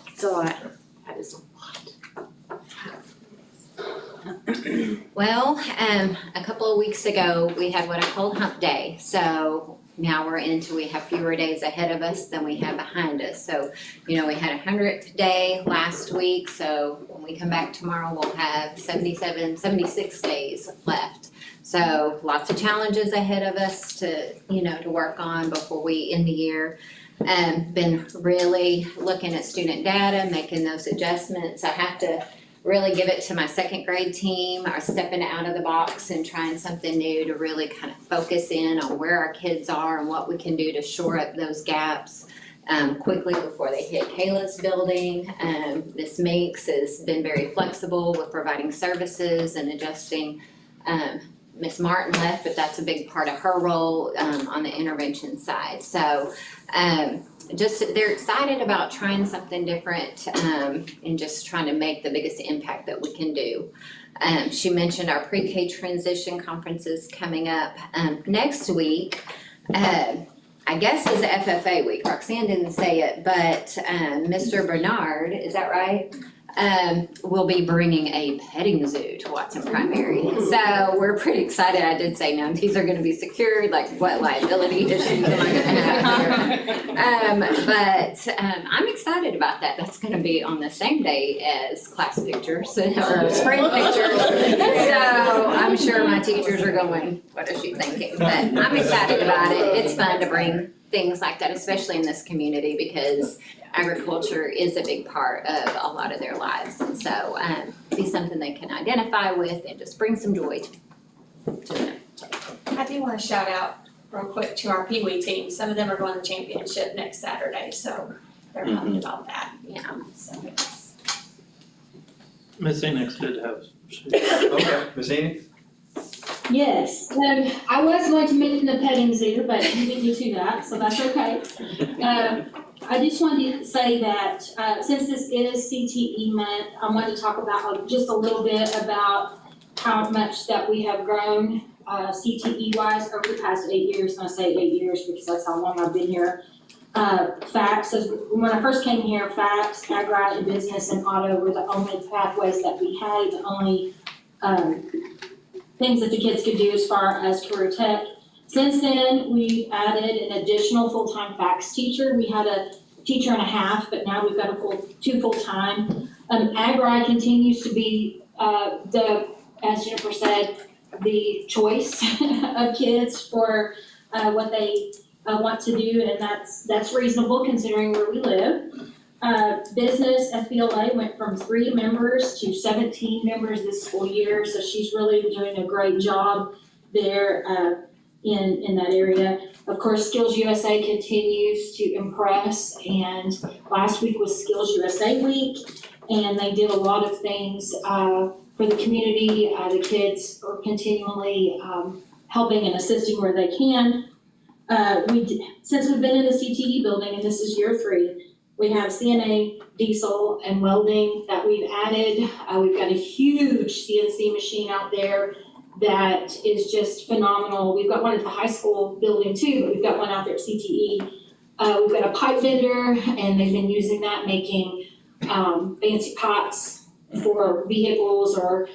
it's a lot. That is Well, a couple of weeks ago, we had what I called hump day. So now we have fewer days ahead of us than we have behind us. So, we had 100th day last week. So when we come back tomorrow, we'll have 76 days left. So lots of challenges ahead of us to work on before we end the year. Been really looking at student data, making those adjustments. I have to really give it to my second grade team, are stepping out of the box and trying something new to really kind of focus in on where our kids are and what we can do to shore up those gaps quickly before they hit Kayla's building. Ms. Meeks has been very flexible with providing services and adjusting. Ms. Martin left, but that's a big part of her role on the intervention side. So they're excited about trying something different and just trying to make the biggest impact that we can do. She mentioned our pre-K transition conferences coming up next week. I guess is FFA week. Roxanne didn't say it, but Mr. Bernard, is that right? Will be bringing a petting zoo to Watson Primary. So we're pretty excited. I did say, no, these are gonna be secured, like what liability issues am I gonna have here? But I'm excited about that. That's gonna be on the same day as class pictures or spring pictures. So I'm sure my teachers are going, what is she thinking? But I'm excited about it. It's fun to bring things like that, especially in this community, because agriculture is a big part of a lot of their lives. And so be something they can identify with and just bring some joy to them. I do want to shout out real quick to our Pee Wee team. Some of them are going to the championship next Saturday, so they're pumped about that. Yeah. So it's Miss Enix did have. Okay, Ms. Enid? Yes, I was going to mention the petting zoo, but you didn't do that, so that's okay. I just wanted to say that, since this is CTE month, I wanted to talk about just a little bit about how much that we have grown, CTE wise over the past 8 years, and I say 8 years because that's how long I've been here. Facts, when I first came here, facts, agri, and business, and auto were the only pathways that we had, the only, things that the kids could do as far as career tech. Since then, we added an additional full-time facts teacher. We had a teacher and a half, but now we've got two full-time. Agri continues to be as Jennifer said, the choice of kids for what they want to do, and that's reasonable considering where we live. Business FBLA went from 3 members to 17 members this school year, so she's really doing a great job there in that area. Of course, Skills USA continues to impress, and last week was Skills USA week, and they did a lot of things for the community. The kids are continually helping and assisting where they can. Since we've been in the CTE building, and this is year 3, we have CNA, diesel, and welding that we've added. We've got a huge CNC machine out there that is just phenomenal. We've got one at the high school building too, but we've got one out there at CTE. We've got a pipe vendor, and they've been using that making fancy pots for vehicles or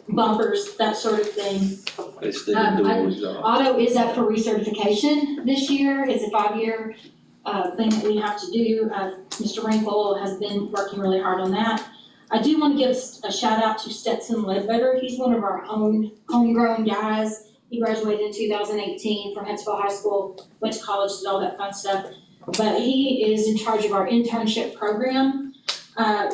bumpers, that sort of thing. They still do a good job. Auto is up for recertification this year. It's a 5-year thing that we have to do. Mr. Wrinkle has been working really hard on that. I do want to give a shout out to Stetson Ledbetter. He's one of our own homegrown guys. He graduated in 2018 from Huntsville High School, went to college, did all that fun stuff. but he is in charge of our internship program.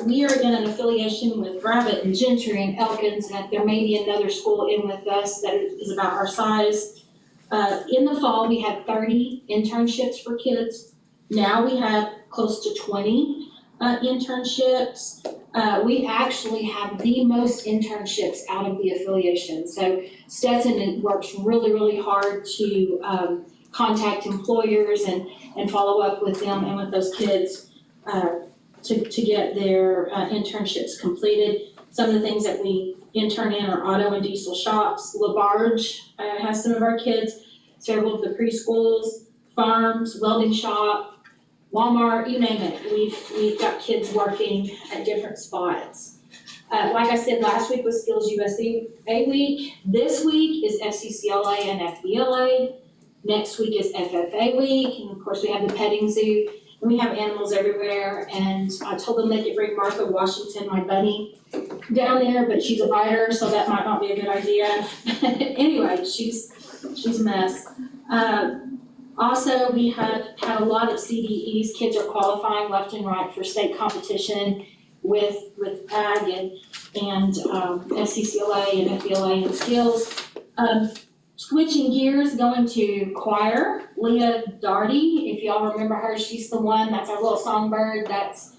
We are in an affiliation with Rabbit and Gentry and Elkins, and there may be another school in with us that is about our size. In the fall, we had 30 internships for kids. Now we have close to 20 internships. We actually have the most internships out of the affiliation. So Stetson works really, really hard to contact employers and follow up with them and with those kids to get their internships completed. Some of the things that we intern in are auto and diesel shops. LaBarge has some of our kids, several of the preschools, farms, welding shop, Walmart, you name it. We've got kids working at different spots. Like I said, last week was Skills USA week. This week is FCCLA and FBLA. Next week is FFA week, and of course we have the petting zoo. And we have animals everywhere, and I told them they could bring Martha Washington, my bunny, down there, but she's a biter, so that might not be a good idea. Anyway, she's a mess. Also, we have had a lot of CDEs. Kids are qualifying left and right for state competition with ag and FCCLA and FBLA and skills. Switching gears, going to choir, Leah Darty, if y'all remember her, she's the one, that's our little songbird that's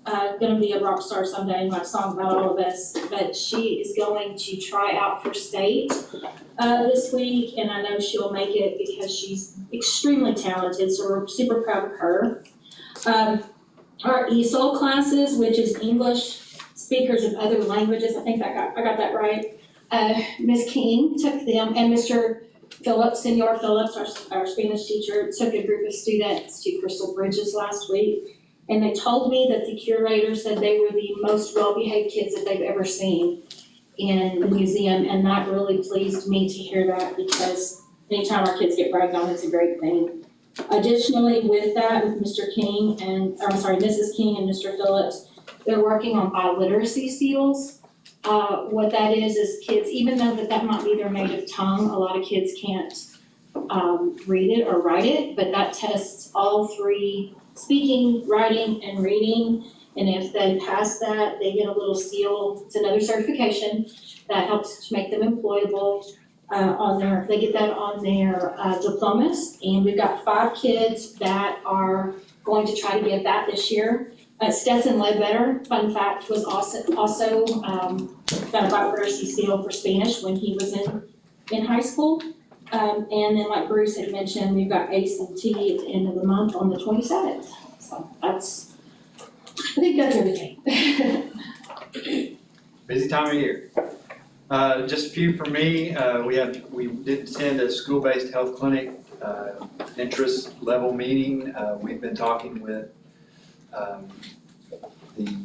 gonna be a rock star someday and write songs about all of us. But she is going to try out for state this week, and I know she'll make it because she's extremely talented, so we're super proud of her. Our ESOL classes, which is English speakers of other languages, I think I got that right. Ms. King took them, and Mr. Phillips, Senor Phillips, our Spanish teacher, took a group of students to Crystal Bridges last week. And they told me that the curator said they were the most well-behaved kids that they've ever seen in the museum, and that really pleased me to hear that, because anytime our kids get bragged on, it's a great thing. Additionally, with that, with Mrs. King and Mr. Phillips, they're working on biliteracy seals. What that is kids, even though that might be their native tongue, a lot of kids can't read it or write it, but that tests all three: speaking, writing, and reading. And if they pass that, they get a little seal. It's another certification that helps to make them employable they get that on their diplomas. And we've got 5 kids that are going to try to get that this year. Stetson Ledbetter, fun fact, was also got a biliteracy seal for Spanish when he was in high school. And then, like Bruce had mentioned, we've got ACT at the end of the month on the 27th. So I think that's everything. Busy time of year. Just a few from me. We did attend a school-based health clinic interest level meeting. We've been talking with the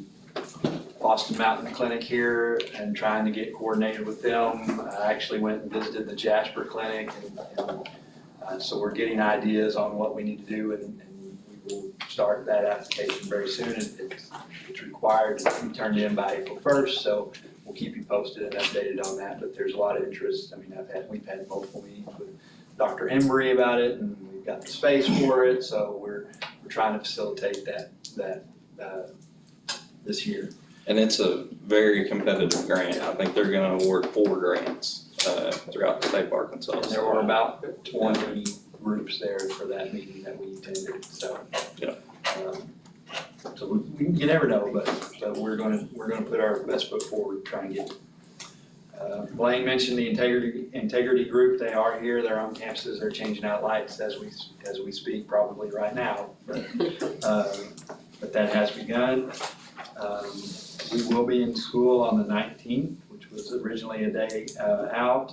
Boston Mountain Clinic here and trying to get coordinated with them. I actually went and visited the Jasper Clinic, and so we're getting ideas on what we need to do, and we will start that application very soon. It's required to be turned in by April 1st, so we'll keep you posted and updated on that, but there's a lot of interest. I mean, we've had multiple meetings with Dr. Embry about it, and we've got the space for it, so we're trying to facilitate that this year. And it's a very competitive grant. I think they're gonna award 4 grants throughout the state of Arkansas. And there were about 20 groups there for that meeting that we attended, so. Yeah. So you never know, but we're gonna put our best foot forward, try and get. Blaine mentioned the integrity group. They are here, they're on campuses, they're changing out lights as we speak, probably right now, but that has begun. We will be in school on the 19th, which was originally a day out.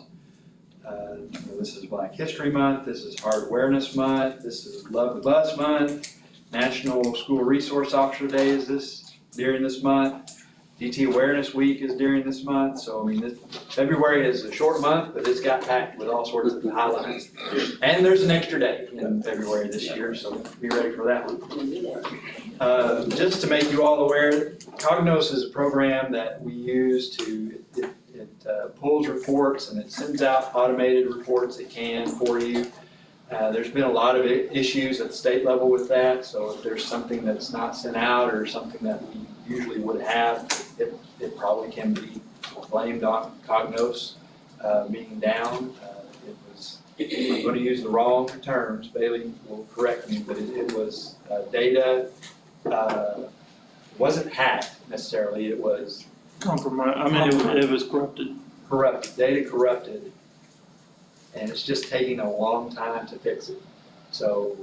This is Black History Month, this is Heart Awareness Month, this is Love the Bus Month, National School Resource Officer Day is during this month, DT Awareness Week is during this month, so I mean, February is a short month, but it's got packed with all sorts of highlights. And there's an extra day in February this year, so be ready for that one. Just to make you all aware, Cognos is a program that we use it pulls reports and it sends out automated reports it can for you. There's been a lot of issues at the state level with that, so if there's something that's not sent out or something that we usually would have, it probably can be blamed on Cognos being down. It was, I'm gonna use the wrong terms, Bailey will correct me, but it was data, wasn't hacked necessarily, it was Compromise, I mean, it was corrupted. corrupted, data corrupted. And it's just taking a long time to fix it. So,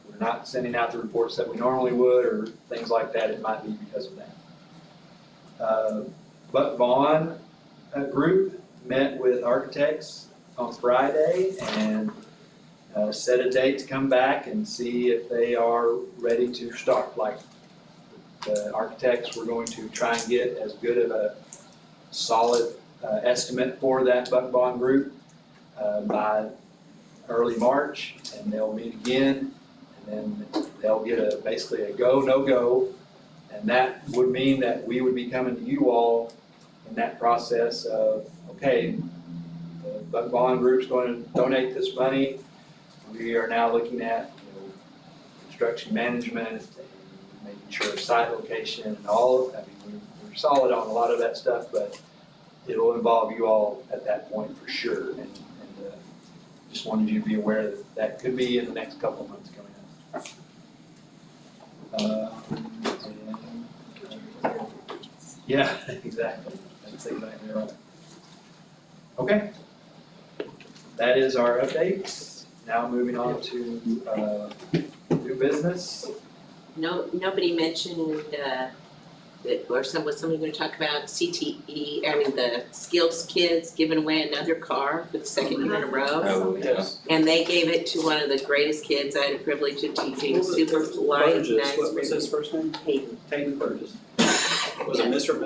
we're not sending out the reports that we normally would or things like that. It might be because of that. But Vaughn Group met with architects on Friday and set a date to come back and see if they are ready to start. Like the architects were going to try and get as good of a solid estimate for that Buck Vaughn Group by early March, and they'll meet again, and then they'll get basically a go, no go, and that would mean that we would be coming to you all in that process of, okay, the Buck Vaughn Group's going to donate this money. We are now looking at construction management and making sure site location and all. I mean, we're solid on a lot of that stuff, but it'll involve you all at that point for sure. And just wanted you to be aware that that could be in the next couple of months coming up. Yeah, exactly. That's exactly right. Okay. That is our updates. Now moving on to new business. No, nobody mentioned, was somebody gonna talk about CTE, I mean, the skills kids giving away another car for the second year in a row? Oh, yes. And they gave it to one of the greatest kids I had the privilege of teaching, super polite, nice. What was his first name? Hayden. Hayden Burgess. Was it Mr.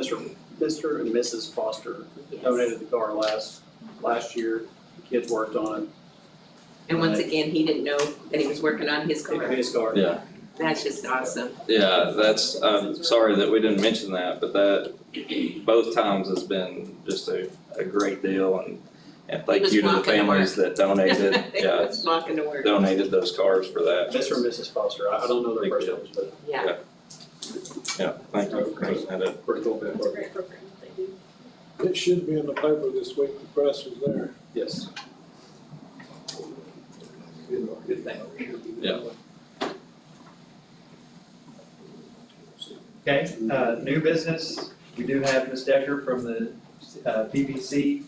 and Mrs. Foster Yes. donated the car last year? The kids worked on it. And once again, he didn't know that he was working on his car. His car. Yeah. That's just awesome. Yeah, that's, I'm sorry that we didn't mention that, but that both times has been just a great deal, and thank was you to the walking to families that donated, He yeah, was walking to work. donated those cars for that. Mr. and Mrs. Foster, I don't know their Big first deal. names, but Yeah. Yeah, thank you for bringing that up. pretty cool bit. Great program that they do. It should be in the paper this week, the press was there. Yes. Good thing. Yeah. Okay, new business. We do have Ms. Decker from the PPC.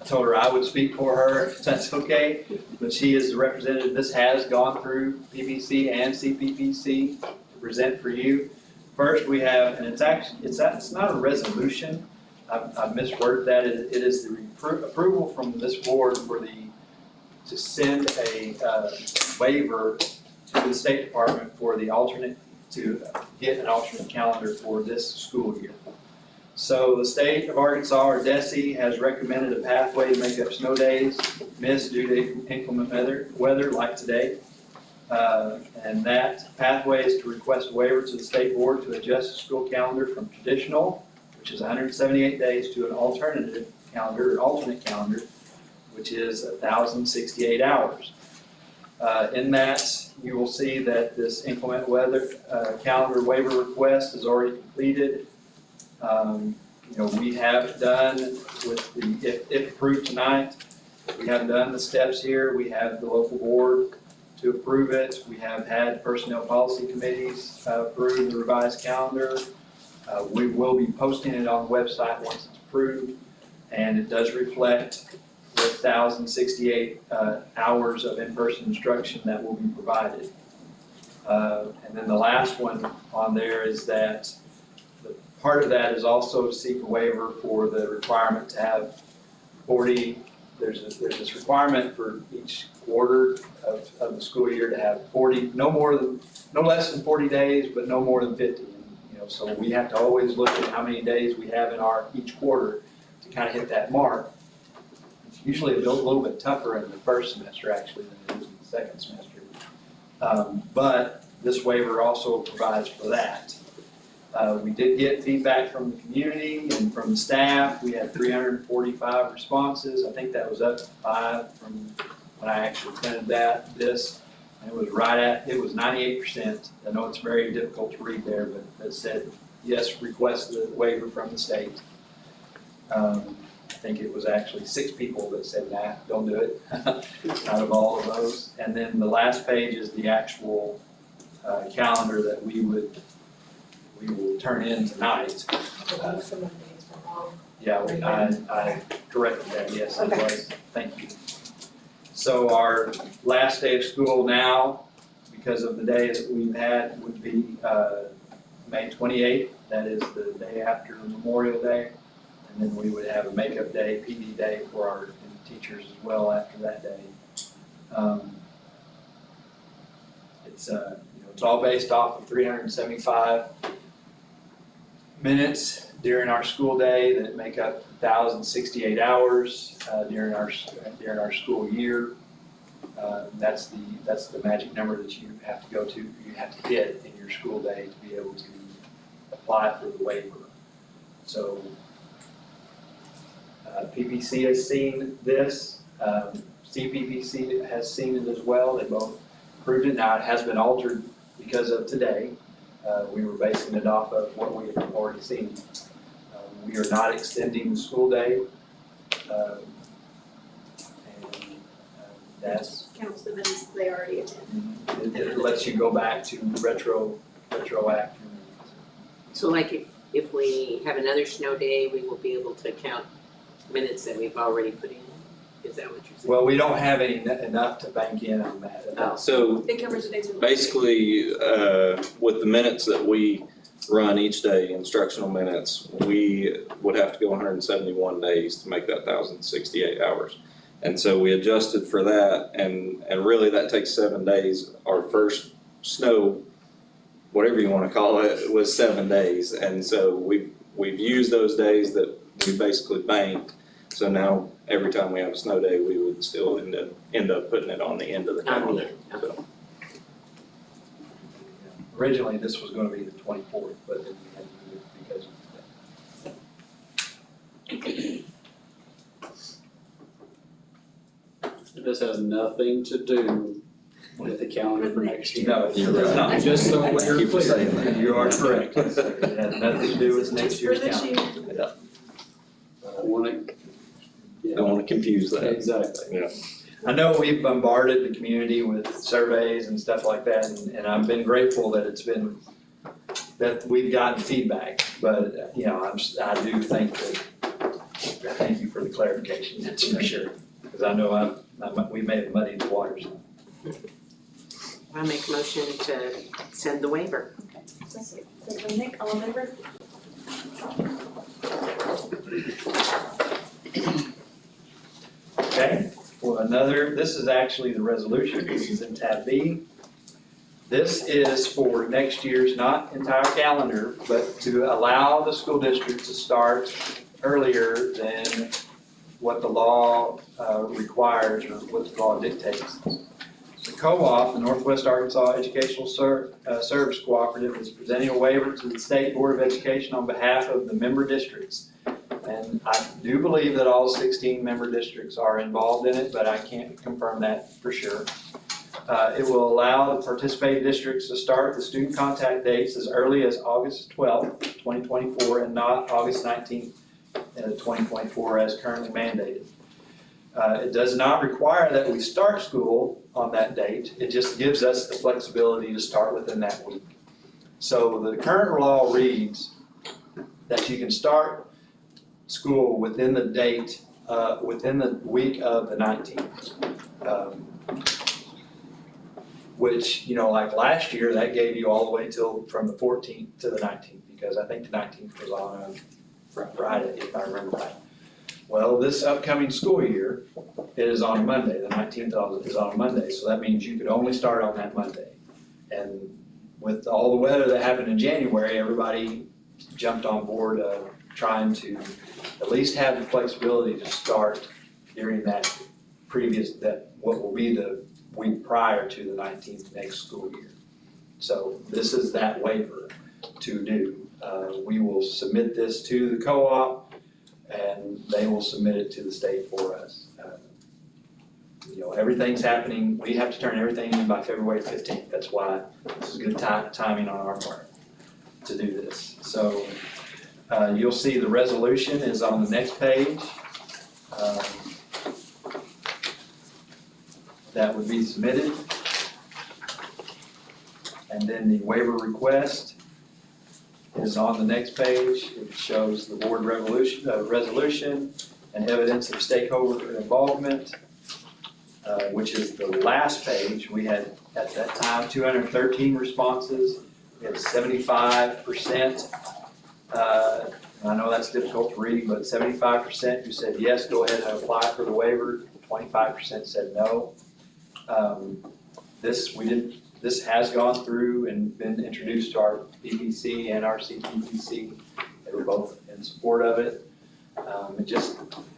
I told her I would speak for her, if that's okay, but she is the representative. This has gone through PPC and CPPC to present for you. First, we have, and it's not a resolution. I've misworded that. It is the approval from this board to send a waiver to the State Department for the alternate, to get an alternate calendar for this school year. So the state of Arkansas, or DESE, has recommended a pathway to make up snow days missed due to inclement weather like today. And that pathway is to request a waiver to the state board to adjust the school calendar from traditional, which is 178 days, to an alternative calendar, or alternate calendar, which is 1,068 hours. In that, you will see that this inclement weather calendar waiver request is already completed. We have done with the, if approved tonight, we have done the steps here. We have the local board to approve it. We have had personnel policy committees approve the revised calendar. We will be posting it on the website once it's approved, and it does reflect the 1,068 hours of in-person instruction that will be provided. And then the last one on there is that part of that is also to seek a waiver for the requirement to have 40, there's this requirement for each quarter of the school year to have 40, no less than 40 days, but no more than 50. So we have to always look at how many days we have in each quarter to kind of hit that mark. It's usually a little bit tougher in the first semester actually than it is in the second semester. But this waiver also provides for that. We did get feedback from the community and from the staff. We had 345 responses. I think that was up 5 from when I actually printed this, and it was it was 98%. I know it's very difficult to read there, but it said, yes, request the waiver from the state. I think it was actually 6 people that said, nah, don't do it, out of all of those. And then the last page is the actual calendar that we will turn in tonight. Yeah, I corrected that, yes, it was, thank you. So our last day of school now, because of the day that we've had, would be May 28th. That is the day after Memorial Day. And then we would have a makeup day, PD day for our teachers as well after that day. It's all based off of 375 minutes during our school day that make up 1,068 hours during our school year. That's the magic number that you have to go to. You have to hit in your school day to be able to apply for the waiver. So PPC has seen this. CPPC has seen it as well. They both approved it. Now it has been altered because of today. We were basing it off of what we have already seen. We are not extending the school day. That's Counts the minutes they already attended. it lets you go back to retroactive. So like if we have another snow day, we will be able to count minutes that we've already put in? Is that what you're saying? Well, we don't have enough to bank in on that. So It covers the days. basically, with the minutes that we run each day, instructional minutes, we would have to go 171 days to make that 1,068 hours. And so we adjusted for that, and really that takes 7 days. Our first snow, whatever you want to call it, was 7 days. And so we've used those days that we basically banked. So now every time we have a snow day, we would still end up putting it on the end of the calendar. So. Originally, this was going to be the 24th, but then we had to move it because of that. This has nothing to do with the calendar for next year. No, it does not. Just so we're Thank you for saying clear. that. You are correct. It has nothing to do with next year's Just for this calendar. year. I wanna, Don't want to confuse that. exactly. Yeah. I know we've bombarded the community with surveys and stuff like that, and I've been grateful that that we've gotten feedback. But, I do think that, thank you for the clarification, that's for sure. Because I know we may have muddied the waters. I make a motion to send the waiver. Nick, all in favor? Okay, well, this is actually the resolution, this is in tab B. This is for next year's, not entire calendar, but to allow the school district to start earlier than what the law requires or what the law dictates. The co-op, the Northwest Arkansas Educational Service Cooperative, is presenting a waiver to the State Board of Education on behalf of the member districts. And I do believe that all 16 member districts are involved in it, but I can't confirm that for sure. It will allow the participating districts to start the student contact dates as early as August 12th, 2024, and not August 19th, 2024 as currently mandated. It does not require that we start school on that date. It just gives us the flexibility to start within that week. So the current law reads that you can start school within the date, within the week of the 19th. Which, like last year, that gave you all the way from the 14th to the 19th, because I think the 19th was on a Friday, if I remember right. Well, this upcoming school year, it is on a Monday, the 19th is on a Monday, so that means you could only start on that Monday. And with all the weather that happened in January, everybody jumped on board trying to at least have the flexibility to start during that what will be the week prior to the 19th next school year. So this is that waiver to do. We will submit this to the co-op, and they will submit it to the state for us. everything's happening, we have to turn everything in by February 15th. That's why this is good timing on our part to do this. So you'll see the resolution is on the next page. That would be submitted. And then the waiver request is on the next page. It shows the board resolution and evidence of stakeholder involvement, which is the last page. We had, at that time, 213 responses. We had 75%. I know that's difficult to read, but 75% who said yes, go ahead and apply for the waiver. 25% said no. This has gone through and been introduced to our PPC and our CPPC. They were both in support of it.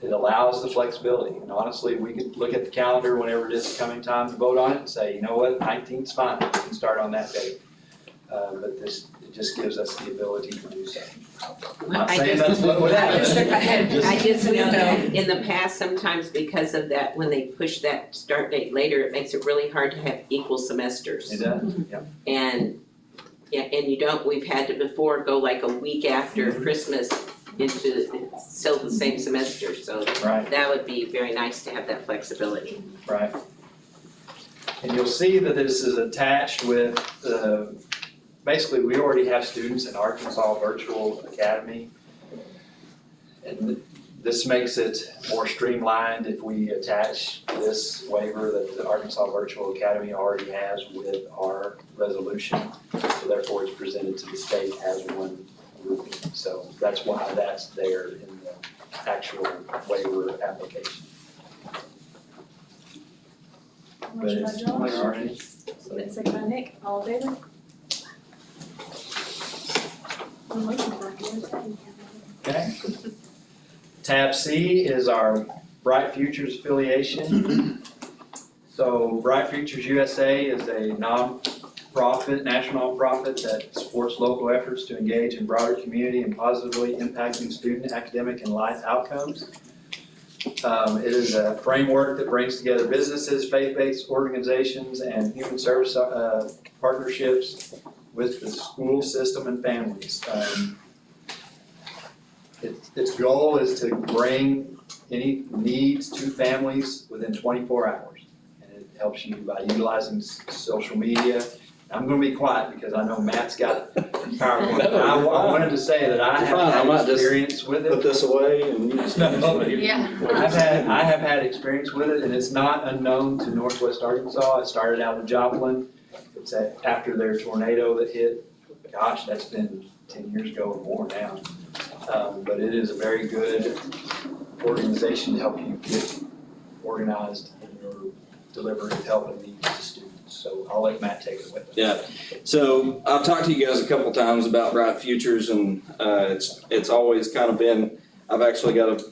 It allows the flexibility. And honestly, we could look at the calendar whenever it is coming time to vote on it and say, you know what, 19th's fine, we can start on that date. But it just gives us the ability to do so. I'm not saying that's what would happen. I just know that in the past, sometimes because of that, when they push that start date later, it makes it really hard to have equal semesters. It does, yeah. And you don't, we've had to before go like a week after Christmas into still the same semester, so Right. that would be very nice to have that flexibility. Right. And you'll see that this is attached with basically, we already have students in Arkansas Virtual Academy. And this makes it more streamlined if we attach this waiver that the Arkansas Virtual Academy already has with our resolution. So therefore, it's presented to the state as one grouping. So that's why that's there in the actual waiver application. Motion by Josh, All right. second by Nick, all in favor? I'm looking for it. Okay. Tab C is our Bright Futures affiliation. So Bright Futures USA is a national nonprofit that supports local efforts to engage in broader community and positively impacting student, academic, and life outcomes. It is a framework that brings together businesses, faith-based organizations, and human service partnerships with the school system and families. Its goal is to bring any needs to families within 24 hours. And it helps you by utilizing social media. I'm gonna be quiet because I know Matt's got PowerPoint. I wanted to say that I have had experience with it. Put this away and you just. Yeah. I have had experience with it, and it's not unknown to Northwest Arkansas. It started out in Joplin. It's after their tornado that hit. Gosh, that's been 10 years ago or more now. But it is a very good organization to help you get organized in your delivery of help and needs to students. So I'll let Matt take it with us. Yeah, so I've talked to you guys a couple times about Bright Futures, and it's always kind of been, I've actually got a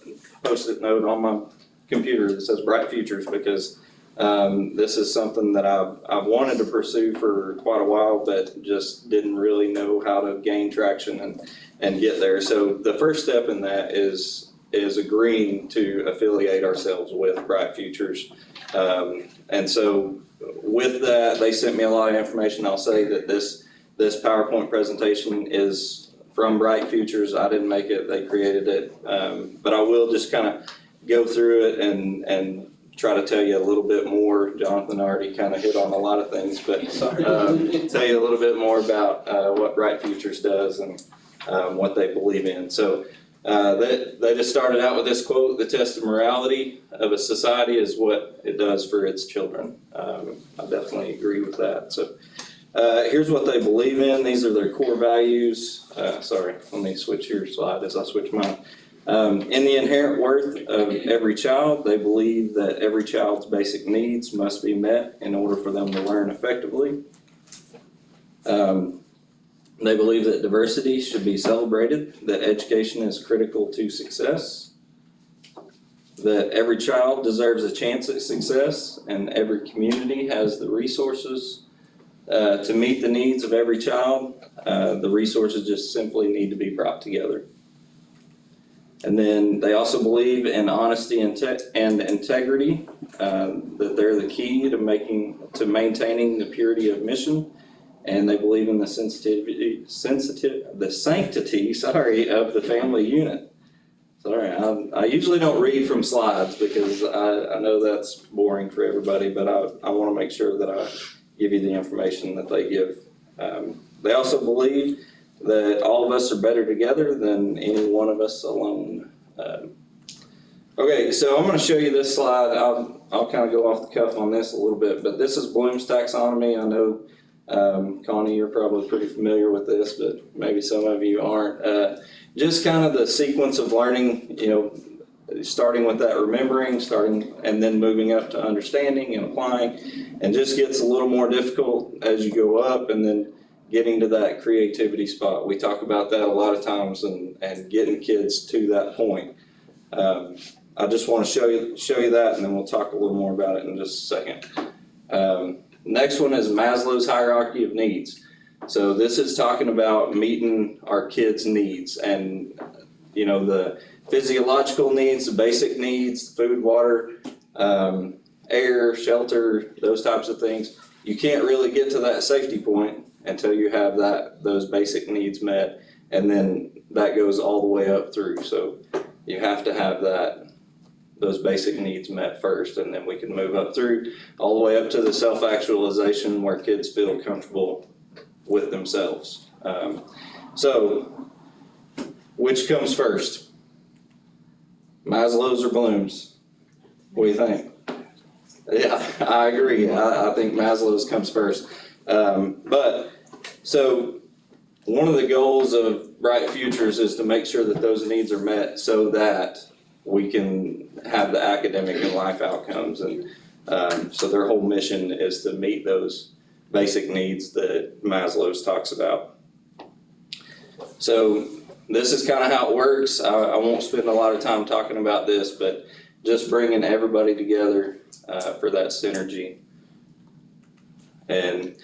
Post-it note on my computer that says Bright Futures because this is something that I've wanted to pursue for quite a while, but just didn't really know how to gain traction and get there. So the first step in that is agreeing to affiliate ourselves with Bright Futures. And so with that, they sent me a lot of information. I'll say that this PowerPoint presentation is from Bright Futures. I didn't make it, they created it. But I will just kind of go through it and try to tell you a little bit more. Jonathan already kind of hit on a lot of things, but tell you a little bit more about what Bright Futures does and what they believe in. So they just started out with this quote: "The test of morality of a society is what it does for its children." I definitely agree with that. So here's what they believe in. These are their core values. Sorry, let me switch your slide as I switch mine. In the inherent worth of every child, they believe that every child's basic needs must be met in order for them to learn effectively. They believe that diversity should be celebrated, that education is critical to success, that every child deserves a chance at success, and every community has the resources to meet the needs of every child. The resources just simply need to be brought together. And then they also believe in honesty and integrity, that they're the key to maintaining the purity of mission. And they believe in the sanctity of the family unit. Sorry, I usually don't read from slides because I know that's boring for everybody, but I want to make sure that I give you the information that they give. They also believe that all of us are better together than any one of us alone. Okay, so I'm going to show you this slide. I'll kind of go off the cuff on this a little bit, but this is Bloom's taxonomy. I know, Connie, you're probably pretty familiar with this, but maybe some of you aren't. Just kind of the sequence of learning, starting with that remembering, and then moving up to understanding and applying, and just gets a little more difficult as you go up, and then getting to that creativity spot. We talk about that a lot of times, and getting kids to that point. I just want to show you that, and then we'll talk a little more about it in just a second. Next one is Maslow's hierarchy of needs. So this is talking about meeting our kids' needs, and the physiological needs, the basic needs, food, water, air, shelter, those types of things. You can't really get to that safety point until you have those basic needs met, and then that goes all the way up through. So you have to have those basic needs met first, and then we can move up through all the way up to the self-actualization where kids feel comfortable with themselves. So which comes first? Maslow's or Bloom's? What do you think? Yeah, I agree. I think Maslow's comes first. So one of the goals of Bright Futures is to make sure that those needs are met so that we can have the academic and life outcomes. And so their whole mission is to meet those basic needs that Maslow's talks about. So this is kind of how it works. I won't spend a lot of time talking about this, but just bringing everybody together for that synergy. And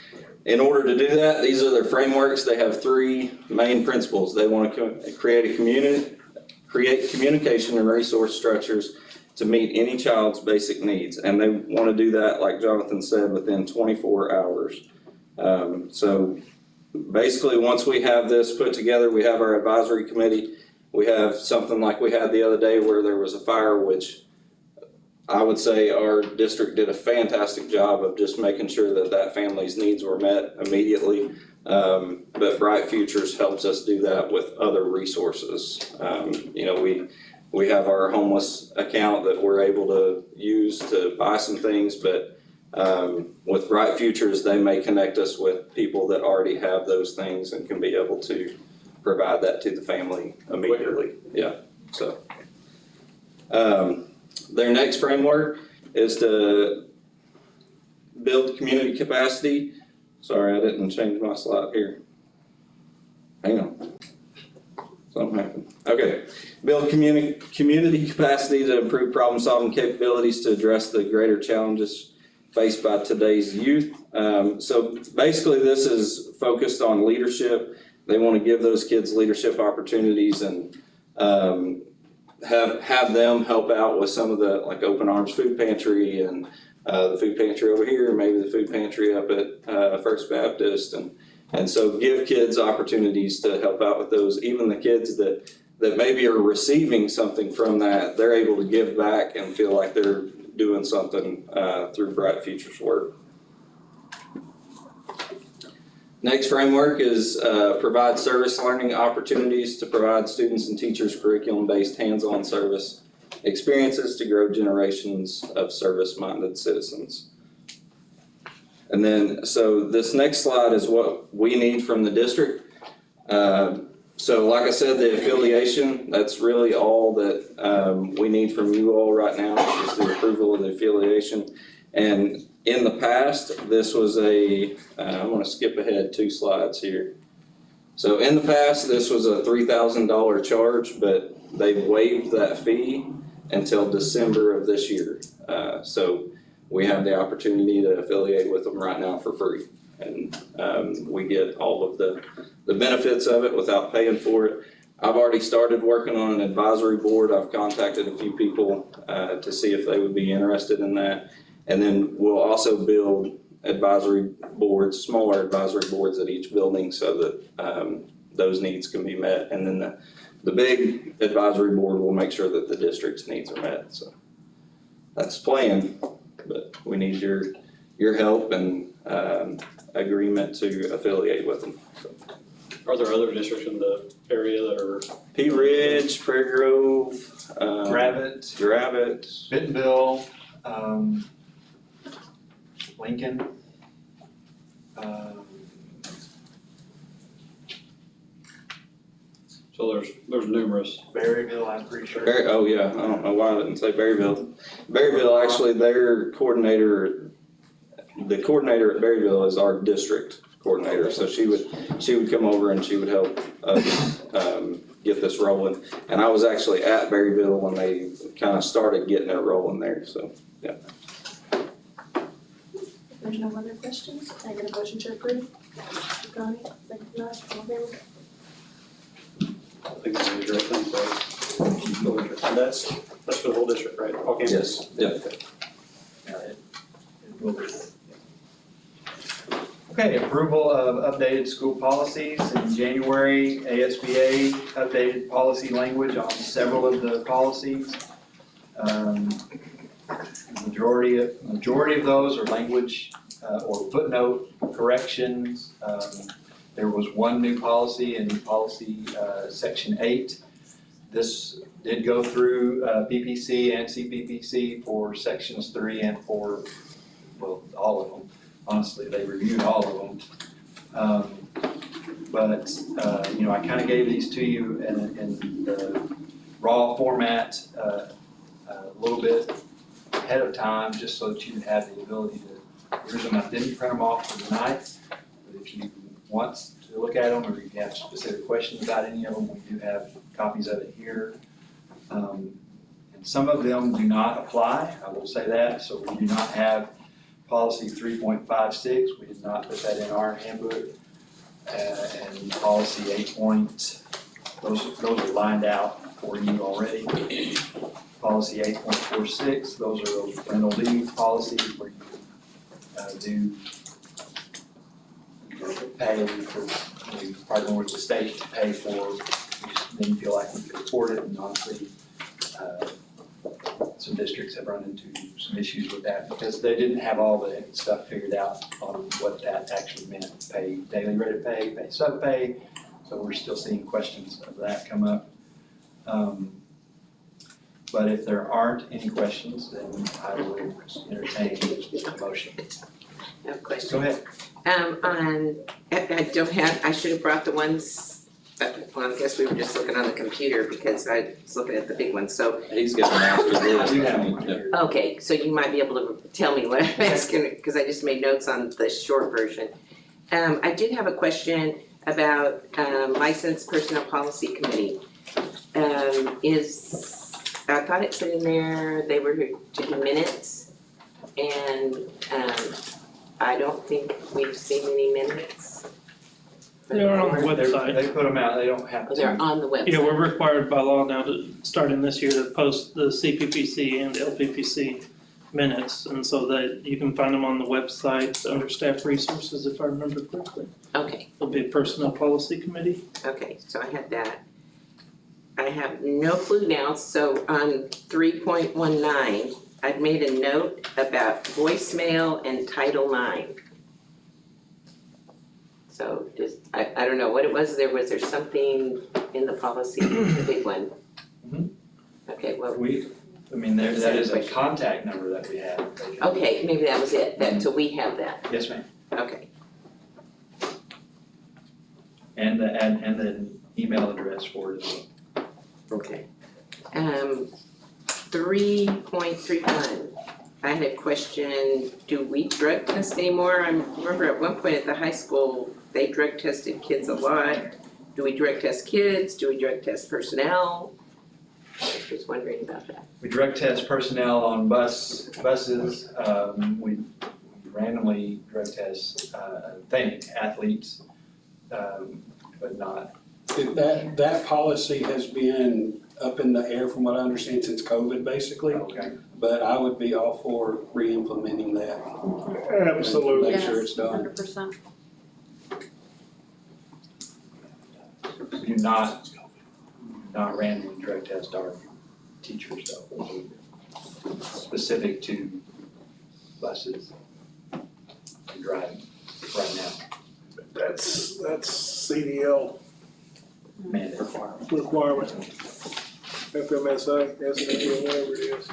in order to do that, these are their frameworks. They have 3 main principles. They want to create communication and resource structures to meet any child's basic needs. And they want to do that, like Jonathan said, within 24 hours. So basically, once we have this put together, we have our advisory committee. We have something like we had the other day where there was a fire, which I would say our district did a fantastic job of just making sure that family's needs were met immediately. But Bright Futures helps us do that with other resources. We have our homeless account that we're able to use to buy some things, but with Bright Futures, they may connect us with people that already have those things and can be able to provide that to the family immediately. Yeah, so. Their next framework is to build community capacity. Sorry, I didn't change my slide here. Hang on. Something happened. Okay. Build community capacity to improve problem-solving capabilities to address the greater challenges faced by today's youth. So basically this is focused on leadership. They want to give those kids leadership opportunities and have them help out with some of the, like Open Arms Food Pantry and the food pantry over here, maybe the food pantry up at First Baptist, and so give kids opportunities to help out with those. Even the kids that maybe are receiving something from that, they're able to give back and feel like they're doing something through Bright Futures work. Next framework is provide service learning opportunities to provide students and teachers curriculum-based hands-on service experiences to grow generations of service-minded citizens. And then, so this next slide is what we need from the district. So like I said, the affiliation, that's really all that we need from you all right now, is the approval of the affiliation. And in the past, this was I'm going to skip ahead 2 slides here. So in the past, this was a $3,000 charge, but they've waived that fee until December of this year. So we have the opportunity to affiliate with them right now for free. And we get all of the benefits of it without paying for it. I've already started working on an advisory board. I've contacted a few people to see if they would be interested in that. And then we'll also build advisory boards, smaller advisory boards at each building so that those needs can be met. And then the big advisory board will make sure that the district's needs are met. So that's the plan, but we need your help and agreement to affiliate with them. So. Are there other districts in the area that are? Pea Ridge, Prairie Grove, Gravette, Bentonville, Lincoln. So there's numerous. Berryville, I'm pretty sure. Oh yeah, I don't know why I didn't say Berryville. Berryville, actually, their coordinator, the coordinator at Berryville is our district coordinator, so she would come over and she would help us get this rolling. And I was actually at Berryville when they kind of started getting it rolling there, so, yeah. If there's no other questions, can I get a motion to approve? Connie, second Josh, all in favor? I think that's a direct thing, right? And that's for the whole district, right? All campuses? Yes, yeah. Okay, approval of updated school policies. In January, ASBA updated policy language on several of the policies. Majority of those are language or footnote corrections. There was one new policy in policy section 8. This did go through PPC and CPPC for sections 3 and 4, well, all of them. Honestly, they reviewed all of them. But I kind of gave these to you in the raw format a little bit ahead of time, just so that you would have the ability to use them. I didn't print them off for tonight, but if you want to look at them or if you have specific questions about any of them, we do have copies of it here. And some of them do not apply, I will say that. So we do not have policy 3.56, we did not put that in our handbook. And policy 8 those are lined out for you already. Policy 8.46, those are those parental leave policies where you do pay for, you partner with the state to pay for, you just didn't feel like we could afford it, and honestly, some districts have run into some issues with that because they didn't have all the stuff figured out on what that actually meant. Pay daily rate of pay, pay sub-pay, so we're still seeing questions of that come up. But if there aren't any questions, then I will entertain a motion. No question. Go ahead. I should have brought the ones, well, I guess we were just looking on the computer because I was looking at the big ones, so. He's got an after You have one here. Okay, so you might be able to tell me what I'm asking, because I just made notes on the short version. I did have a question about licensed personnel policy committee. I thought it said in there they were to do minutes, and I don't think we've seen any minutes. They're on the website. They put them out, they don't have to. They're on the website. Yeah, we're required by law now to, starting this year, to post the CPPC and LPPC minutes, and so that you can find them on the website under staff resources, if I remember correctly. Okay, There'll be a personnel policy committee. okay, so I had that. I have no clue now, so on 3.19, I've made a note about voicemail and Title IX. So I don't know what it was was there something in the policy, the big one? Mhm. Okay, well. That is a contact number that we have. Okay, maybe that was it, so we have that, Yes, ma'am. okay. And the email address for it as well. Okay. 3.31, I had a question, do we drug test anymore? I remember at one point at the high school, they drug tested kids a lot. Do we drug test kids? Do we drug test personnel? I was wondering about that. We drug test personnel on buses. We randomly drug test, athletes, but not That policy has been up in the air from what I understand since COVID, basically. Okay. But I would be all for re-implementing that. Absolutely. Make sure it's done. 100%. We do not randomly drug test our teachers though, specific to buses and driving right now. That's CDL Mandate. requirement. FMSA, SDA, whatever it is.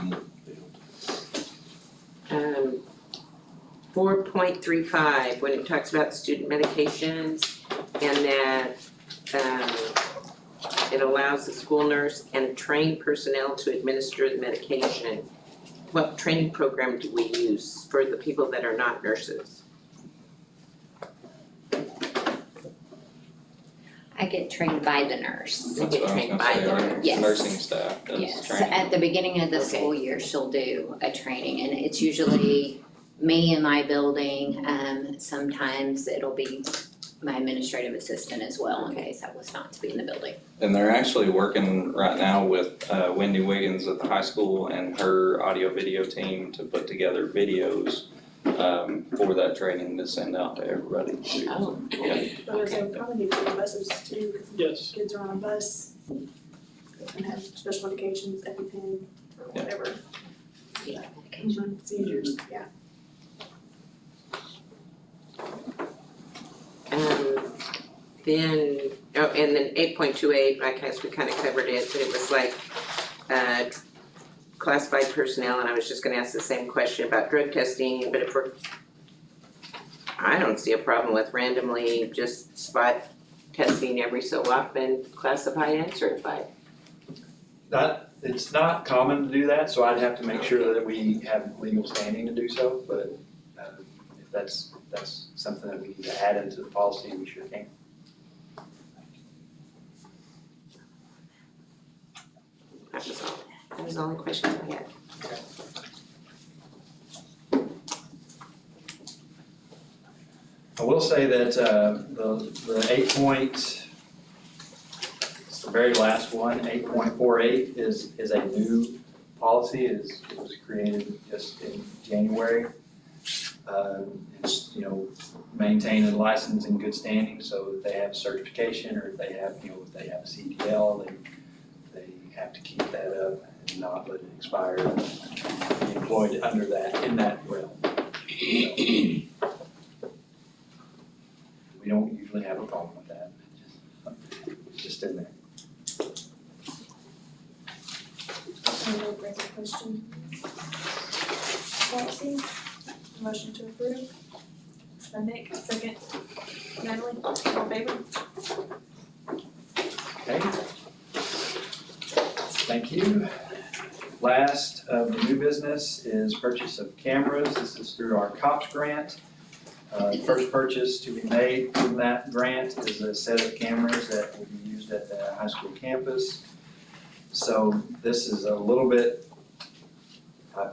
4.35, when it talks about student medications and that it allows the school nurse and trained personnel to administer the medication. What training program do we use for the people that are not nurses? I get trained by the nurse. They get trained by the nurse. Yes. Nursing staff does Yes, training. at the beginning of the Okay. school year, she'll do a training, and it's usually me in my building. Sometimes it'll be my administrative assistant as well, in case I was not to be in the building. And they're actually working right now with Wendy Wiggins at the high school and her audio video team to put together videos for that training to send out to everybody. Oh. Yeah. But they probably need to be buses too, because Yes. kids are on a bus and have special medications, EpiPen, or Yeah. whatever, Medication. seizures, yeah. And then 8.28, I guess we kind of covered it, but it was like classified personnel, and I was just gonna ask the same question about drug testing, but I don't see a problem with randomly just spot testing every so often, classified and certified. It's not common to do that, so I'd have to make sure that we have legal standing to do so, but if that's something that we need to add into the policy, we sure can. That was all the questions I had. I will say that the 8 it's the very last one, 8.48 is a new policy. It was created just in January. It's, maintain and license in good standing, so that they have certification, or if they have, if they have a CDL, they have to keep that up and not let it expire, and be employed under that, in that realm. We don't usually have a problem with that, it's just in there. Any other question? Policies, motion to approve. Motion by Nick, second. Natalie, all in favor? Okay. Thank you. Last of the new business is purchase of cameras. This is through our COPS grant. The first purchase to be made from that grant is a set of cameras that will be used at the high school campus. So this is a little bit,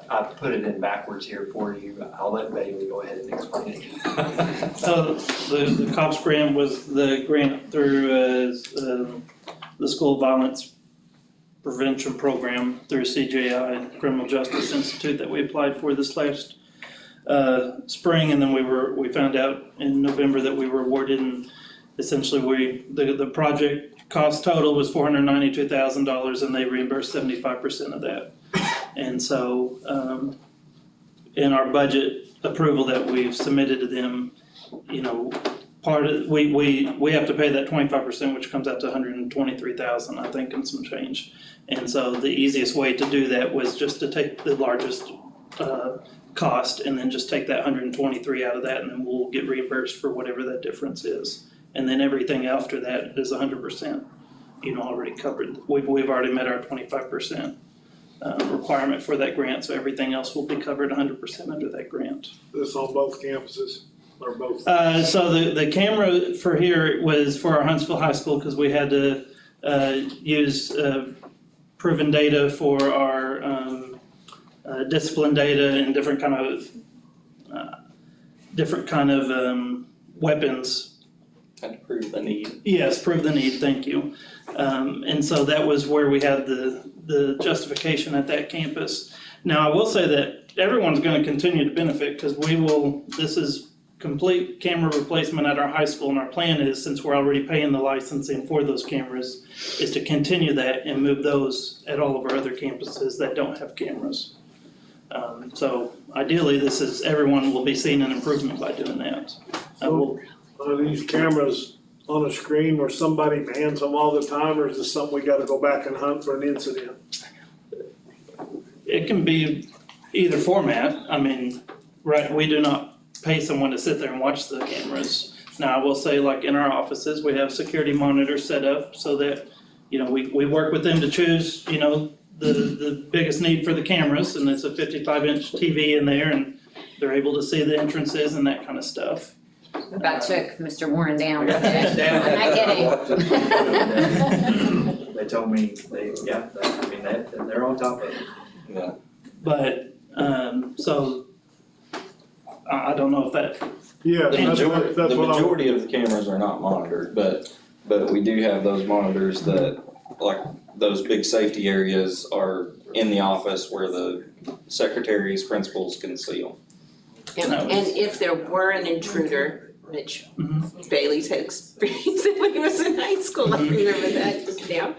I've put it in backwards here for you. I'll let Bailey go ahead and explain it. So the COPS grant was the grant through the School Violence Prevention Program through CJI, Criminal Justice Institute, that we applied for this last spring, and then we found out in November that we were awarded, and essentially the project cost total was $492,000, and they reimbursed 75% of that. And so in our budget approval that we've submitted to them, part of, we have to pay that 25%, which comes out to $123,000, I think, and some change. And so the easiest way to do that was just to take the largest cost and then just take that 123 out of that, and then we'll get reimbursed for whatever that difference is. And then everything after that is 100%, already covered. We've already met our 25% requirement for that grant, so everything else will be covered 100% under that grant. This on both campuses, or both? So the camera for here was for our Huntsville High School, because we had to use proven data for our discipline data and different kind of weapons Had to prove the need. Yes, prove the need, thank you. And so that was where we had the justification at that campus. Now, I will say that everyone's gonna continue to benefit, because this is complete camera replacement at our high school, and our plan is, since we're already paying the licensing for those cameras, is to continue that and move those at all of our other campuses that don't have cameras. So ideally, everyone will be seeing an improvement by doing that. So, are these cameras on a screen where somebody mans them all the time, or is this something we gotta go back and hunt for an incident? It can be either format. I mean, right, we do not pay someone to sit there and watch the cameras. Now, I will say, like in our offices, we have security monitors set up so that, we work with them to choose, the biggest need for the cameras, and it's a 55-inch TV in there, and they're able to see the entrances and that kind of stuff. About took Mr. Warren down with it. I'm not kidding. They told me, they're on top of it. Yeah. But, so, I don't know if that, Yeah, The that's majority, what, that's the what I'm. majority of the cameras are not monitored, but we do have those monitors that, like, those big safety areas are in the office where the secretaries, principals can see them. And if there were an intruder, which Mhm. Bailey's had experience when he was in high school, I remember that just now.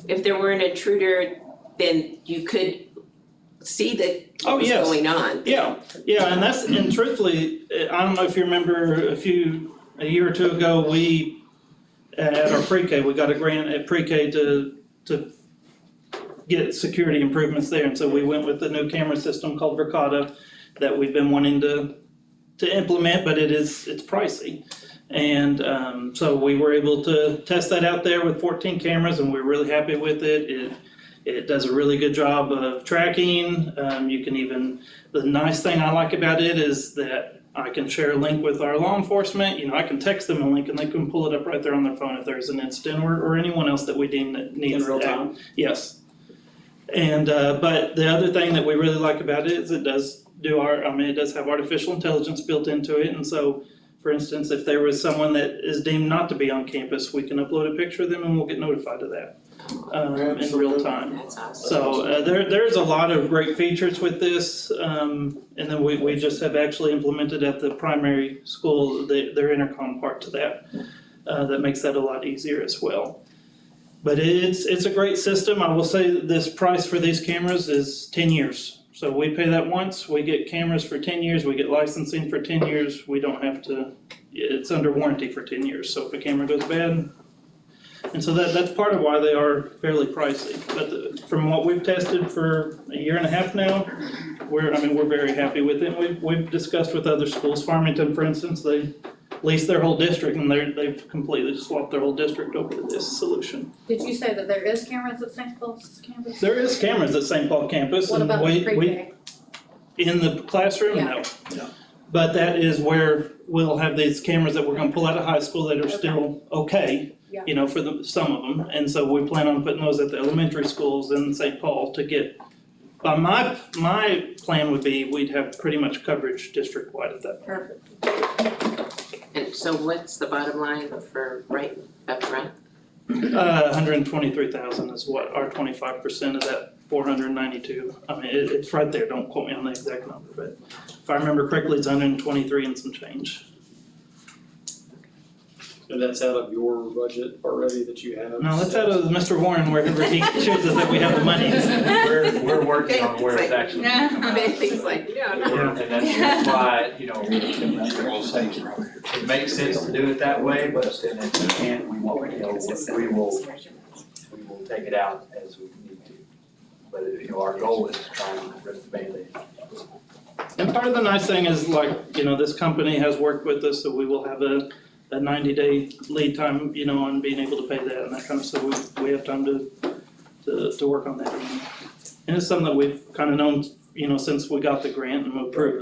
If there were an intruder, then you could see that Oh, what was yes. going on. Yeah, and truthfully, I don't know if you remember a year or two ago, we, at our pre-K, we got a grant at pre-K to get security improvements there, and so we went with the new camera system called Verkada that we've been wanting to implement, but it's pricey. And so we were able to test that out there with 14 cameras, and we're really happy with it. It does a really good job of tracking. The nice thing I like about it is that I can share a link with our law enforcement. I can text them a link and they can pull it up right there on their phone if there's an incident or anyone else that we deem that needs. In real time? Yes. And, but the other thing that we really like about it is it does have artificial intelligence built into it. And so, for instance, if there was someone that is deemed not to be on campus, we can upload a picture of them and we'll get notified of that. In real time. That's awesome. So there's a lot of great features with this, and then we just have actually implemented at the primary school their intercom part to that. That makes that a lot easier as well. But it's a great system. I will say this price for these cameras is 10 years. So we pay that once, we get cameras for 10 years, we get licensing for 10 years. We don't have to, it's under warranty for 10 years. So if a camera goes bad, and so that's part of why they are fairly pricey. But from what we've tested for a year and a half now, we're very happy with it. We've discussed with other schools. Farmington, for instance, they leased their whole district and they've completely swapped their whole district over to this solution. Did you say that there is cameras at St. Paul's campus? There is cameras at St. Paul campus. What and about the pre-K? in the classroom? Yeah. No. But that is where we'll have these cameras that we're gonna pull out of high school that are still okay. Yeah. For some of them, and so we plan on putting those at the elementary schools in St. Paul to get, my plan would be we'd have pretty much coverage district-wide at that point. Perfect. And so what's the bottom line for right up front? 123,000 is what our 25% of that 492. It's right there, don't quote me on the exact number, but if I remember correctly, it's 123 and some change. And that's out of your budget already that you have? No, that's out of Mr. Warren, wherever he chooses that we have the money. We're working on where it's actually. Bailey's like, no. And that's why, it makes sense to do it that way, but then if we can't, we won't, we will take it out as we need to. But, our goal is to try and rip the Band-Aid. And part of the nice thing is this company has worked with us, so we will have a 90-day lead time, on being able to pay that and that kind of stuff. We have time to work on that. And it's something that we've kind of known, since we got the grant and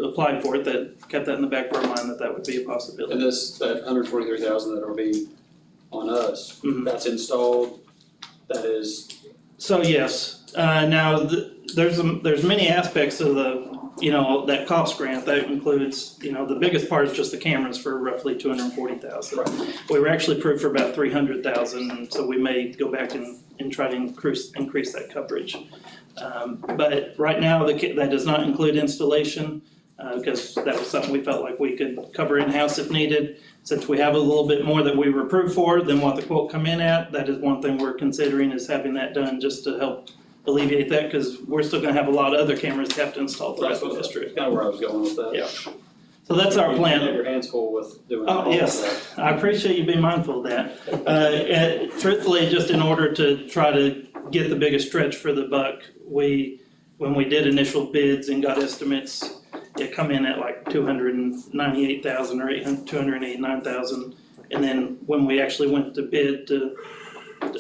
applied for it, that kept that in the back of our mind that would be a possibility. And that 123,000 that will be on us, Mhm. that's installed, that is. So yes, Now, there's many aspects of that cost grant. That includes, the biggest part is just the cameras for roughly $240,000. We were actually approved for about $300,000, and so we may go back and try to increase that coverage. But right now, that does not include installation, because that was something we felt like we could cover in-house if needed. Since we have a little bit more that we were approved for than what the quote come in at, that is one thing we're considering, is having that done just to help alleviate that, because we're still gonna have a lot of other cameras to have to install throughout the district. That's kind of where I was going with that. Yeah. So that's our plan. You have your hands full with doing all Oh, of yes, that. I appreciate you being mindful of that. Truthfully, just in order to try to get the biggest stretch for the buck, when we did initial bids and got estimates, it come in at like 298,000 or 289,000. And then when we actually went to bid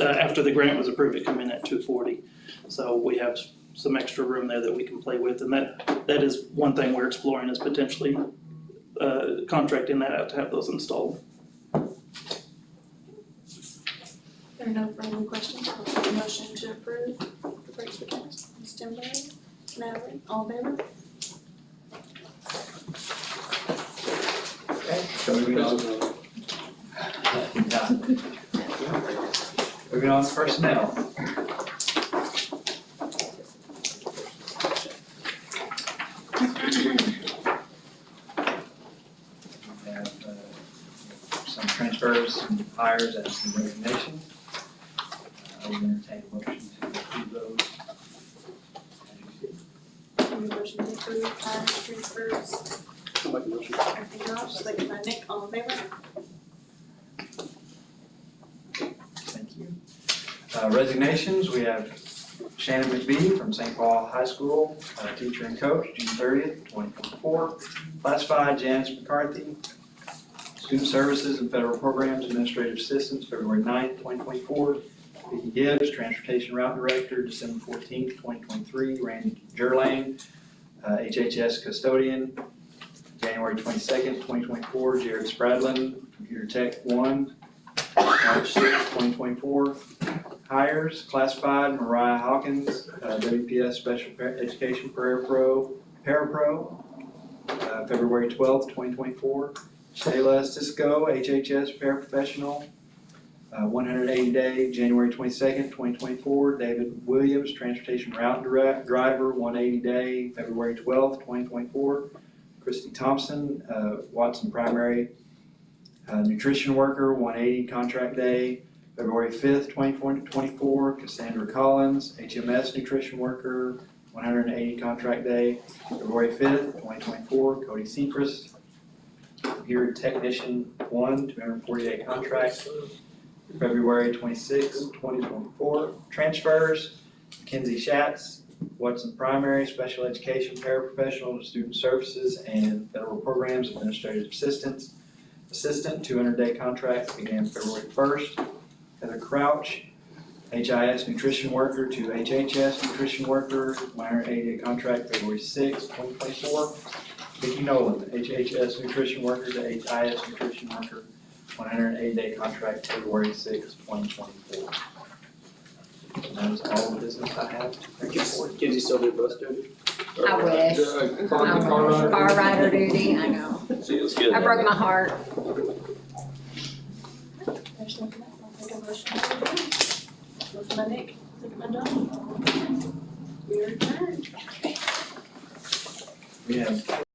after the grant was approved, it come in at 240. So we have some extra room there that we can play with, and that is one thing we're exploring, is potentially contracting that out to have those installed. There are no further questions. I'll take a motion to approve the purchase of cameras. Ms. Timberlake, Natalie, all in favor? Okay, so moving on. Moving on to personnel. We have some transfers, some hires, and some resignations. I will entertain a motion to approve those. Any motion to approve hires, transfers? I'll make a motion. Thank you, Josh, second by Nick, all in favor? Thank you. Resignations, we have Shannon McBee from St. Paul High School, teacher and coach, June 30th, 2024. Classified, Janice McCarthy, Student Services and Federal Programs Administrative Assistant, February 9th, 2024. Vicki Gibbs, Transportation Route Director, December 14th, 2023. Randy Gerlain, HHS Custodian, January 22nd, 2024. Jared Spradlin, Computer Tech 1, March 6th, 2024. Hires, classified, Mariah Hawkins, WPS Special Education Parapro, February 12th, 2024. Shayla Cisco, HHS Paraprofessional, 180-day, January 22nd, 2024. David Williams, Transportation Route Driver, 180-day, February 12th, 2024. Christy Thompson, Watson Primary Nutrition Worker, 180 contract day, February 5th, 2024. Cassandra Collins, HMS Nutrition Worker, 180 contract day, February 5th, 2024. Cody Sechrist, Computer Technician 1, 240-day contract, February 26th, 2024. Transfers, Mackenzie Schatz, Watson Primary Special Education Paraprofessional, Student Services and Federal Programs Administrative Assistant, 200-day contract, began February 1st. Heather Crouch, HIS Nutrition Worker to HHS Nutrition Worker, 180-day contract, February 6th, 2024. Vicki Nolan, HHS Nutrition Worker to HIS Nutrition Worker, 180-day contract, February 6th, 2024. That is all the business I have. Can you still do bus duty? I wish. Car rider duty, I know. See, it's good. I broke my heart. There's nothing else. I'll take a motion to approve. Motion by Nick, second by Josh. We are adjourned. We have